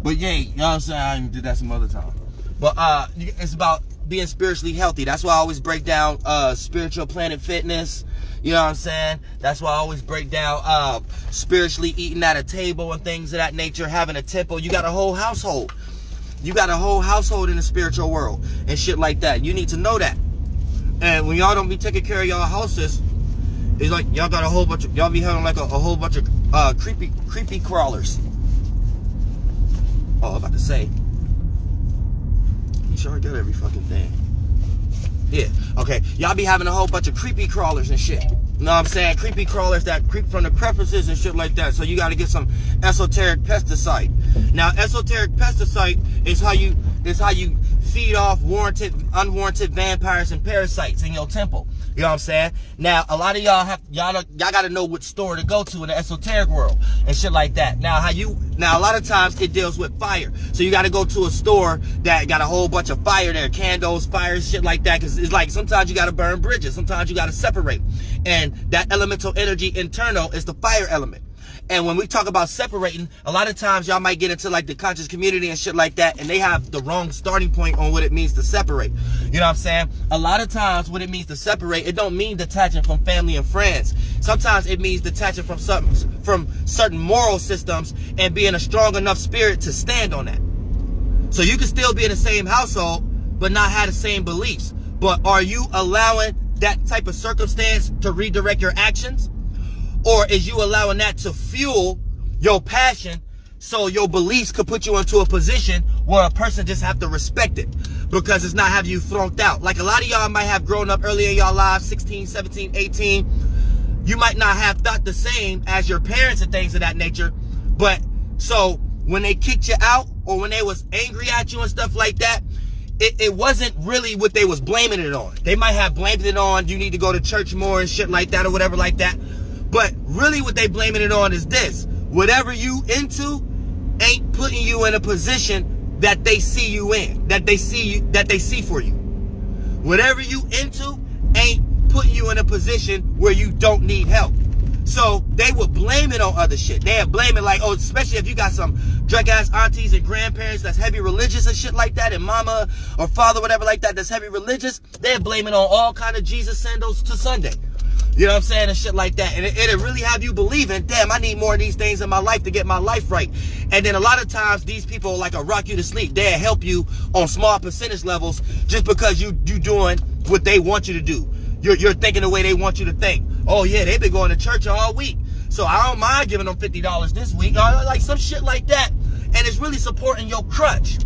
But yeah, you know what I'm saying? I can do that some other time. But it's about being spiritually healthy. That's why I always break down spiritual Planet Fitness. You know what I'm saying? That's why I always break down spiritually eating at a table and things of that nature, having a temple. You got a whole household. You got a whole household in the spiritual world and shit like that. You need to know that. And when y'all don't be taking care of y'all houses, it's like y'all got a whole bunch of, y'all be having like a whole bunch of creepy crawlers. Oh, I'm about to say. You sure I got every fucking thing. Yeah, okay. Y'all be having a whole bunch of creepy crawlers and shit. You know what I'm saying? Creepy crawlers that creep from the crevices and shit like that. So you got to get some esoteric pesticide. Now, esoteric pesticide is how you feed off unwarranted vampires and parasites in your temple. You know what I'm saying? Now, a lot of y'all got to know what store to go to in the esoteric world and shit like that. Now, a lot of times it deals with fire. So you got to go to a store that got a whole bunch of fire there, candles, fires, shit like that. Cause it's like sometimes you got to burn bridges. Sometimes you got to separate. And that elemental energy internal is the fire element. And when we talk about separating, a lot of times y'all might get into like the conscious community and shit like that, and they have the wrong starting point on what it means to separate. You know what I'm saying? A lot of times what it means to separate, it don't mean detaching from family and friends. Sometimes it means detaching from certain moral systems and being a strong enough spirit to stand on that. So you can still be in the same household, but not have the same beliefs. But are you allowing that type of circumstance to redirect your actions? Or is you allowing that to fuel your passion so your beliefs could put you into a position where a person just have to respect it because it's not having you thrown out? Like a lot of y'all might have grown up early in y'all lives, 16, 17, 18. You might not have thought the same as your parents and things of that nature. But so when they kicked you out or when they was angry at you and stuff like that, it wasn't really what they was blaming it on. They might have blamed it on you need to go to church more and shit like that or whatever like that. But really what they blaming it on is this. Whatever you into ain't putting you in a position that they see you in, that they see for you. Whatever you into ain't putting you in a position where you don't need help. So they would blame it on other shit. They'd blame it like, oh, especially if you got some drug ass aunties and grandparents that's heavy religious and shit like that, and mama or father, whatever like that, that's heavy religious, they'd blame it on all kind of Jesus sandals to Sunday. You know what I'm saying? And shit like that. And it'll really have you believing, damn, I need more of these things in my life to get my life right. And then a lot of times these people like rock you to sleep. They'll help you on small percentage levels just because you doing what they want you to do. You're thinking the way they want you to think. Oh yeah, they've been going to church all week, so I don't mind giving them $50 this week. Or like some shit like that. And it's really supporting your crutch.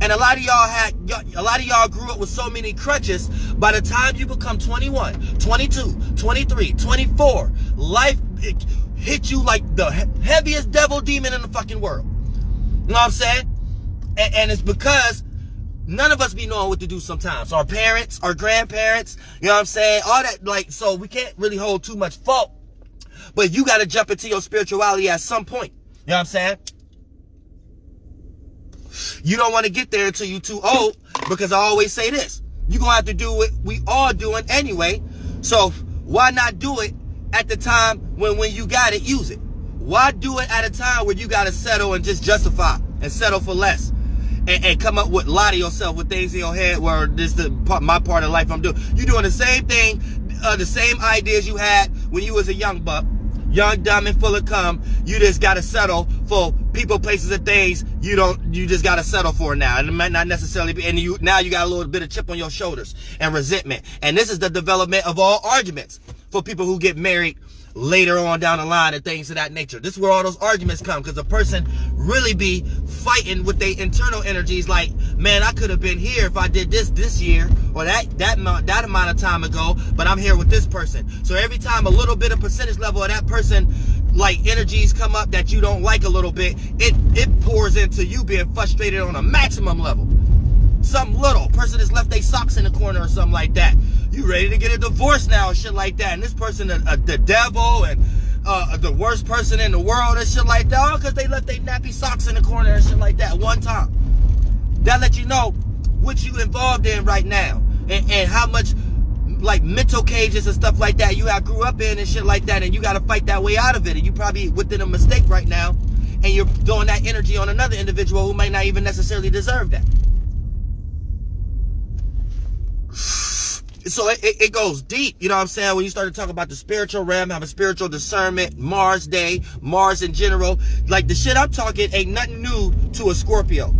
And a lot of y'all grew up with so many crutches. By the time you become 21, 22, 23, 24, life hit you like the heaviest devil demon in the fucking world. You know what I'm saying? And it's because none of us be knowing what to do sometimes. Our parents, our grandparents, you know what I'm saying? All that, like, so we can't really hold too much fault. But you got to jump into your spirituality at some point. You know what I'm saying? You don't want to get there until you're too old, because I always say this. You're going to have to do what we all doing anyway. So why not do it at the time when you got it, use it? Why do it at a time where you got to settle and just justify and settle for less? And come up with, lie to yourself with things in your head where this is my part of life I'm doing. You're doing the same thing, the same ideas you had when you was a young buck. Young, dumb, and full of cum. You just gotta settle for people, places, and things you just gotta settle for now. And it might not necessarily be, and now you got a little bit of chip on your shoulders and resentment. And this is the development of all arguments for people who get married later on down the line and things of that nature. This is where all those arguments come, because a person really be fighting with their internal energies like, man, I could have been here if I did this year or that amount of time ago, but I'm here with this person. So every time a little bit of percentage level of that person, like energies come up that you don't like a little bit, it pours into you being frustrated on a maximum level. Some little person that's left their socks in the corner or something like that. You ready to get a divorce now and shit like that. And this person, the devil and the worst person in the world and shit like that. All because they left their nappy socks in the corner and shit like that one time. That let you know what you involved in right now. And how much like mental cages and stuff like that you have grew up in and shit like that. And you got to fight that way out of it. And you probably within a mistake right now. And you're throwing that energy on another individual who might not even necessarily deserve that. So it goes deep, you know what I'm saying? When you start to talk about the spiritual realm, have a spiritual discernment, Mars day, Mars in general, like the shit I'm talking ain't nothing new to a Scorpio.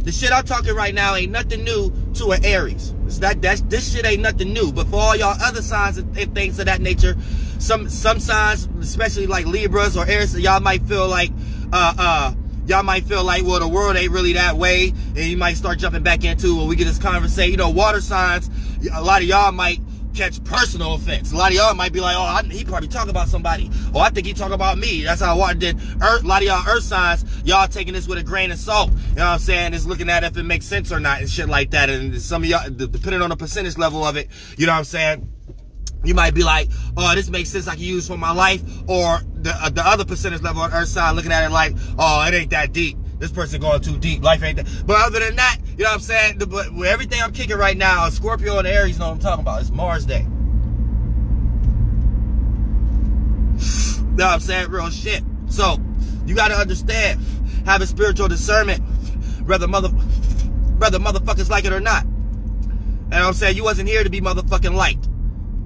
The shit I'm talking right now ain't nothing new to an Aries. This shit ain't nothing new. But for all y'all other signs and things of that nature, some signs, especially like Libras or Aries, y'all might feel like well, the world ain't really that way, and you might start jumping back into, well, we get this conversation. You know, water signs, a lot of y'all might catch personal offense. A lot of y'all might be like, oh, he probably talk about somebody. Oh, I think he talk about me. That's how water did. A lot of y'all earth signs, y'all taking this with a grain of salt. You know what I'm saying? It's looking at if it makes sense or not and shit like that. And some of y'all, depending on the percentage level of it, you know what I'm saying? You might be like, oh, this makes sense, I can use for my life. Or the other percentage level on Earth side looking at it like, oh, it ain't that deep. This person going too deep. Life ain't that. But other than that, you know what I'm saying? But with everything I'm kicking right now, Scorpio and Aries know what I'm talking about. It's Mars Day. You know what I'm saying? Real shit. So, you got to understand, having spiritual discernment, whether motherfuckers like it or not. You know what I'm saying? You wasn't here to be motherfucking liked. You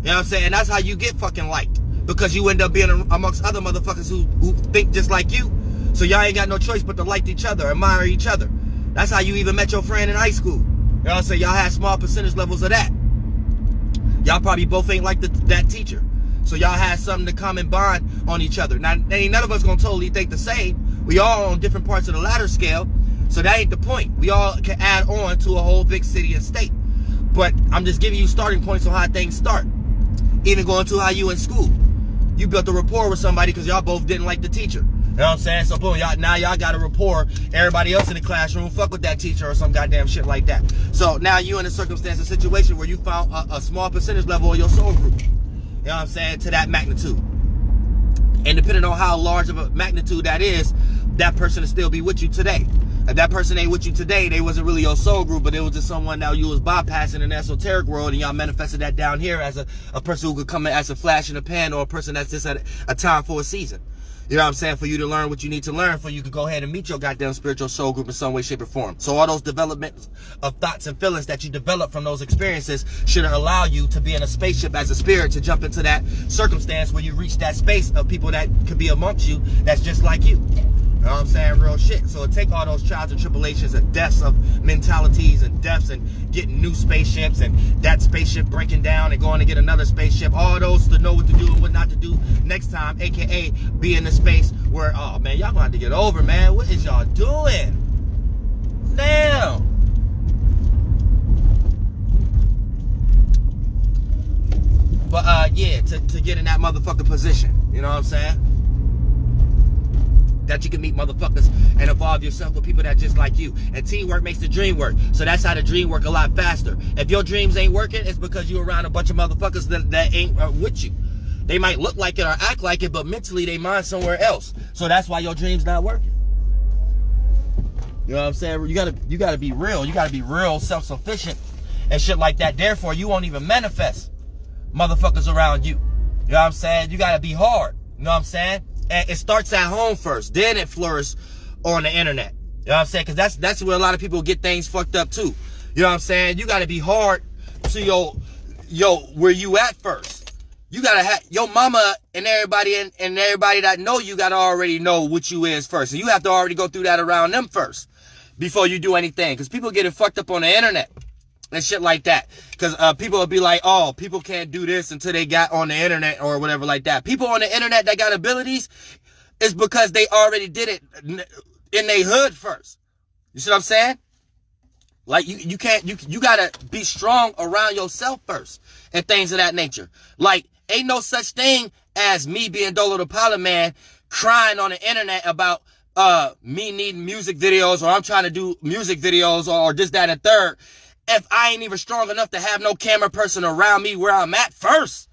know what I'm saying? And that's how you get fucking liked. Because you end up being amongst other motherfuckers who think just like you. So y'all ain't got no choice but to like each other, admire each other. That's how you even met your friend in high school. You know what I'm saying? Y'all had small percentage levels of that. Y'all probably both ain't like that teacher. So y'all had something to come and bond on each other. Now, ain't none of us gonna totally think the same. We all on different parts of the ladder scale. So that ain't the point. We all can add on to a whole big city and state. But I'm just giving you starting points on how things start. Even going to how you in school. You built a rapport with somebody because y'all both didn't like the teacher. You know what I'm saying? So boom, now y'all got a rapport. Everybody else in the classroom fuck with that teacher or some goddamn shit like that. So now you in a circumstance, a situation where you found a small percentage level of your soul group. You know what I'm saying? To that magnitude. And depending on how large of a magnitude that is, that person will still be with you today. If that person ain't with you today, they wasn't really your soul group, but it was just someone that you was bypassing in the esoteric world, and y'all manifested that down here as a person who could come in as a flash in the pan, or a person that's just at a time for a season. You know what I'm saying? For you to learn what you need to learn, for you to go ahead and meet your goddamn spiritual soul group in some way, shape, or form. So all those developments of thoughts and feelings that you develop from those experiences should allow you to be in a spaceship as a spirit to jump into that circumstance where you reach that space of people that could be amongst you that's just like you. You know what I'm saying? Real shit. So take all those trials and tribulations and deaths of mentalities and deaths and getting new spaceships and that spaceship breaking down and going to get another spaceship. All those to know what to do and what not to do next time, aka be in the space where, oh man, y'all gonna have to get over, man. What is y'all doing? Damn. But yeah, to get in that motherfucking position. You know what I'm saying? That you can meet motherfuckers and evolve yourself with people that just like you. And teamwork makes the dream work. So that's how the dream work a lot faster. If your dreams ain't working, it's because you're around a bunch of motherfuckers that ain't with you. They might look like it or act like it, but mentally they mind somewhere else. So that's why your dream's not working. You know what I'm saying? You gotta be real. You gotta be real self-sufficient and shit like that. Therefore, you won't even manifest motherfuckers around you. You know what I'm saying? You gotta be hard. You know what I'm saying? And it starts at home first, then it flourishes on the internet. You know what I'm saying? Because that's where a lot of people get things fucked up too. You know what I'm saying? You got to be hard to yo where you at first. You got to have your mama and everybody and everybody that know you got to already know what you is first. So you have to already go through that around them first before you do anything. Because people get it fucked up on the internet and shit like that. Because people will be like, oh, people can't do this until they got on the internet or whatever like that. People on the internet that got abilities is because they already did it in their hood first. You see what I'm saying? Like you gotta be strong around yourself first and things of that nature. Like ain't no such thing as me being Dolo the Pilot Man crying on the internet about me needing music videos, or I'm trying to do music videos or this, that, and third. If I ain't even strong enough to have no camera person around me where I'm at first.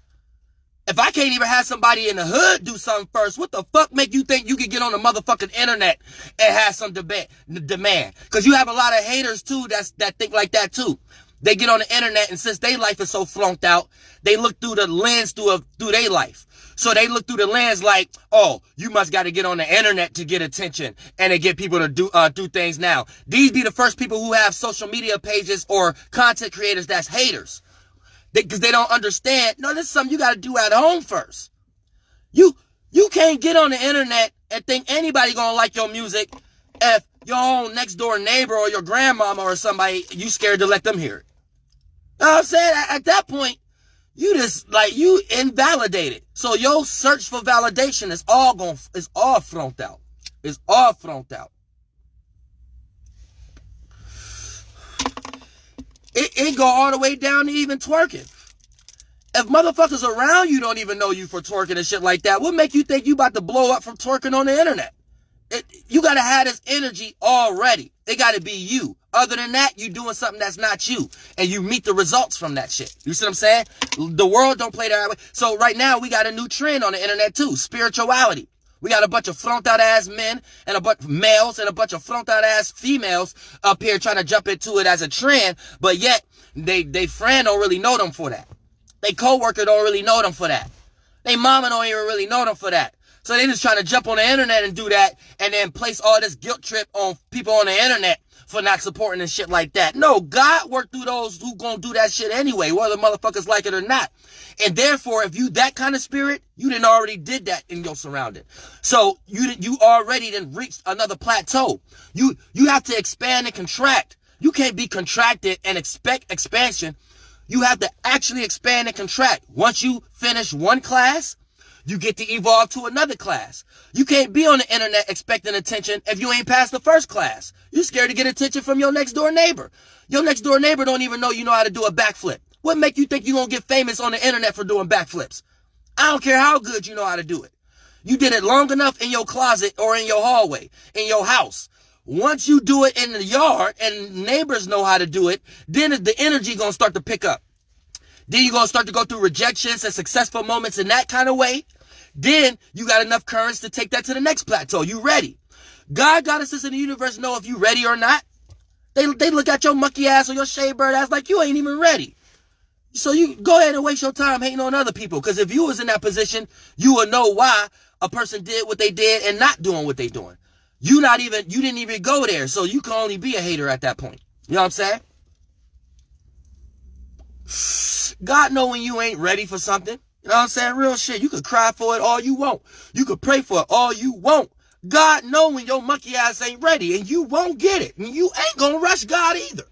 If I can't even have somebody in the hood do something first, what the fuck make you think you can get on the motherfucking internet and have some demand? Because you have a lot of haters too that think like that too. They get on the internet, and since their life is so flunked out, they look through the lens through their life. So they look through the lens like, oh, you must got to get on the internet to get attention and to get people to do things now. These be the first people who have social media pages or content creators that's haters. Because they don't understand. No, this is something you got to do at home first. You can't get on the internet and think anybody going to like your music if your own next door neighbor or your grandmama or somebody, you scared to let them hear it. You know what I'm saying? At that point, you just, like, you invalidated. So your search for validation is all thrown out. It's all thrown out. It go all the way down to even twerking. If motherfuckers around you don't even know you for twerking and shit like that, what make you think you about to blow up from twerking on the internet? You gotta have this energy already. It gotta be you. Other than that, you doing something that's not you. And you meet the results from that shit. You see what I'm saying? The world don't play that way. So right now, we got a new trend on the internet too. Spirituality. We got a bunch of flunked out ass men and a bunch of males and a bunch of flunked out ass females up here trying to jump into it as a trend. But yet, they friend don't really know them for that. They co-worker don't really know them for that. They mama don't even really know them for that. So they just trying to jump on the internet and do that and then place all this guilt trip on people on the internet for not supporting and shit like that. No, God worked through those who gonna do that shit anyway, whether motherfuckers like it or not. And therefore, if you that kind of spirit, you didn't already did that in your surrounding. So you already done reached another plateau. You have to expand and contract. You can't be contracted and expect expansion. You have to actually expand and contract. Once you finish one class, you get to evolve to another class. You can't be on the internet expecting attention if you ain't passed the first class. You scared to get attention from your next door neighbor. Your next door neighbor don't even know you know how to do a backflip. What make you think you gonna get famous on the internet for doing backflips? I don't care how good you know how to do it. You did it long enough in your closet or in your hallway, in your house. Once you do it in the yard and neighbors know how to do it, then the energy gonna start to pick up. Then you're gonna start to go through rejections and successful moments in that kind of way. Then you got enough courage to take that to the next plateau. You ready? God got us in the universe know if you ready or not. They look at your monkey ass or your shade bird ass like you ain't even ready. So you go ahead and waste your time hating on other people. Because if you was in that position, you would know why a person did what they did and not doing what they doing. You didn't even go there. So you can only be a hater at that point. You know what I'm saying? God know when you ain't ready for something. You know what I'm saying? Real shit. You could cry for it all you want. You could pray for it all you want. God know when your monkey ass ain't ready and you won't get it. And you ain't gonna rush God either.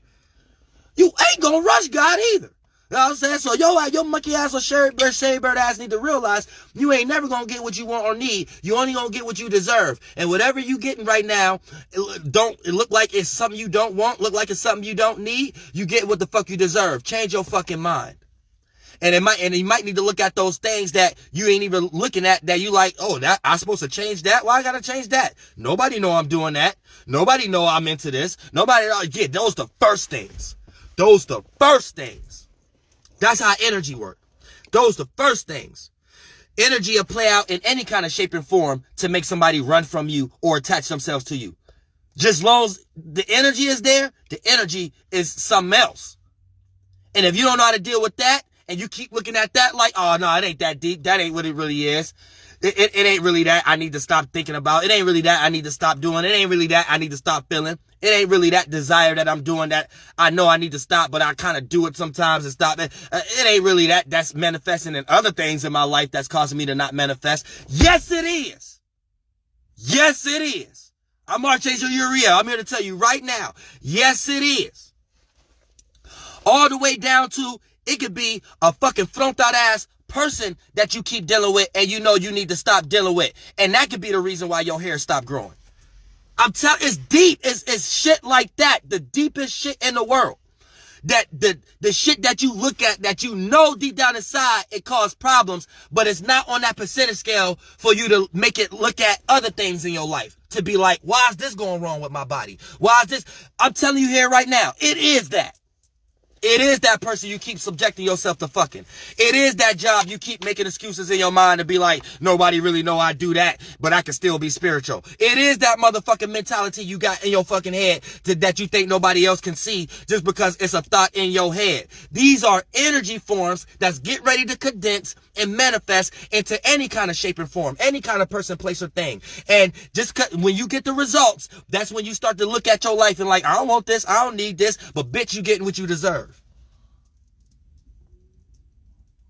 You ain't gonna rush God either. You know what I'm saying? So your monkey ass or shade bird ass need to realize you ain't never gonna get what you want or need. You only gonna get what you deserve. And whatever you getting right now, it look like it's something you don't want, look like it's something you don't need. You get what the fuck you deserve. Change your fucking mind. And you might need to look at those things that you ain't even looking at that you like, oh, that I'm supposed to change that? Why I gotta change that? Nobody know I'm doing that. Nobody know I'm into this. Nobody know. Yeah, those the first things. Those the first things. That's how energy works. Those the first things. Energy will play out in any kind of shape and form to make somebody run from you or attach themselves to you. Just as long as the energy is there, the energy is something else. And if you don't know how to deal with that, and you keep looking at that like, oh, no, it ain't that deep. That ain't what it really is. It ain't really that I need to stop thinking about. It ain't really that I need to stop doing. It ain't really that I need to stop feeling. It ain't really that desire that I'm doing that I know I need to stop, but I kind of do it sometimes and stop it. It ain't really that that's manifesting in other things in my life that's causing me to not manifest. Yes, it is. Yes, it is. I'm Archangel Uriel. I'm here to tell you right now. Yes, it is. All the way down to it could be a fucking flunked out ass person that you keep dealing with and you know you need to stop dealing with. And that could be the reason why your hair stopped growing. I'm telling you, it's deep. It's shit like that. The deepest shit in the world. That the shit that you look at that you know deep down inside it caused problems, but it's not on that percentage scale for you to make it look at other things in your life. To be like, why is this going wrong with my body? Why is this? I'm telling you here right now, it is that. It is that person you keep subjecting yourself to fucking. It is that job you keep making excuses in your mind to be like, nobody really know I do that, but I can still be spiritual. It is that motherfucking mentality you got in your fucking head that you think nobody else can see just because it's a thought in your head. These are energy forms that's get ready to condense and manifest into any kind of shape and form, any kind of person, place, or thing. And just when you get the results, that's when you start to look at your life and like, I don't want this, I don't need this, but bitch, you getting what you deserve.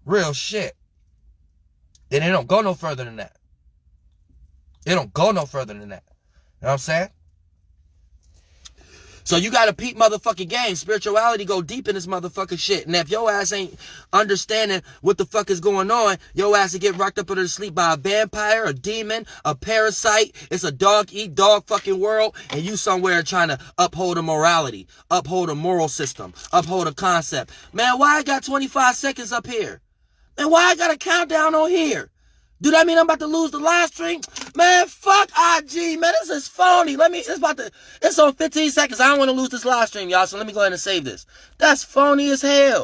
Real shit. Then it don't go no further than that. It don't go no further than that. You know what I'm saying? So you got to peep motherfucking game. Spirituality go deep in this motherfucking shit. And if your ass ain't understanding what the fuck is going on, your ass will get rocked up under the sleep by a vampire, a demon, a parasite. It's a dog-eat-dog fucking world. And you somewhere trying to uphold a morality, uphold a moral system, uphold a concept. Man, why I got 25 seconds up here? And why I got a countdown on here? Do that mean I'm about to lose the live stream? Man, fuck IG, man. This is phony. It's on 15 seconds. I don't want to lose this live stream, y'all, so let me go ahead and save this. That's phony as hell.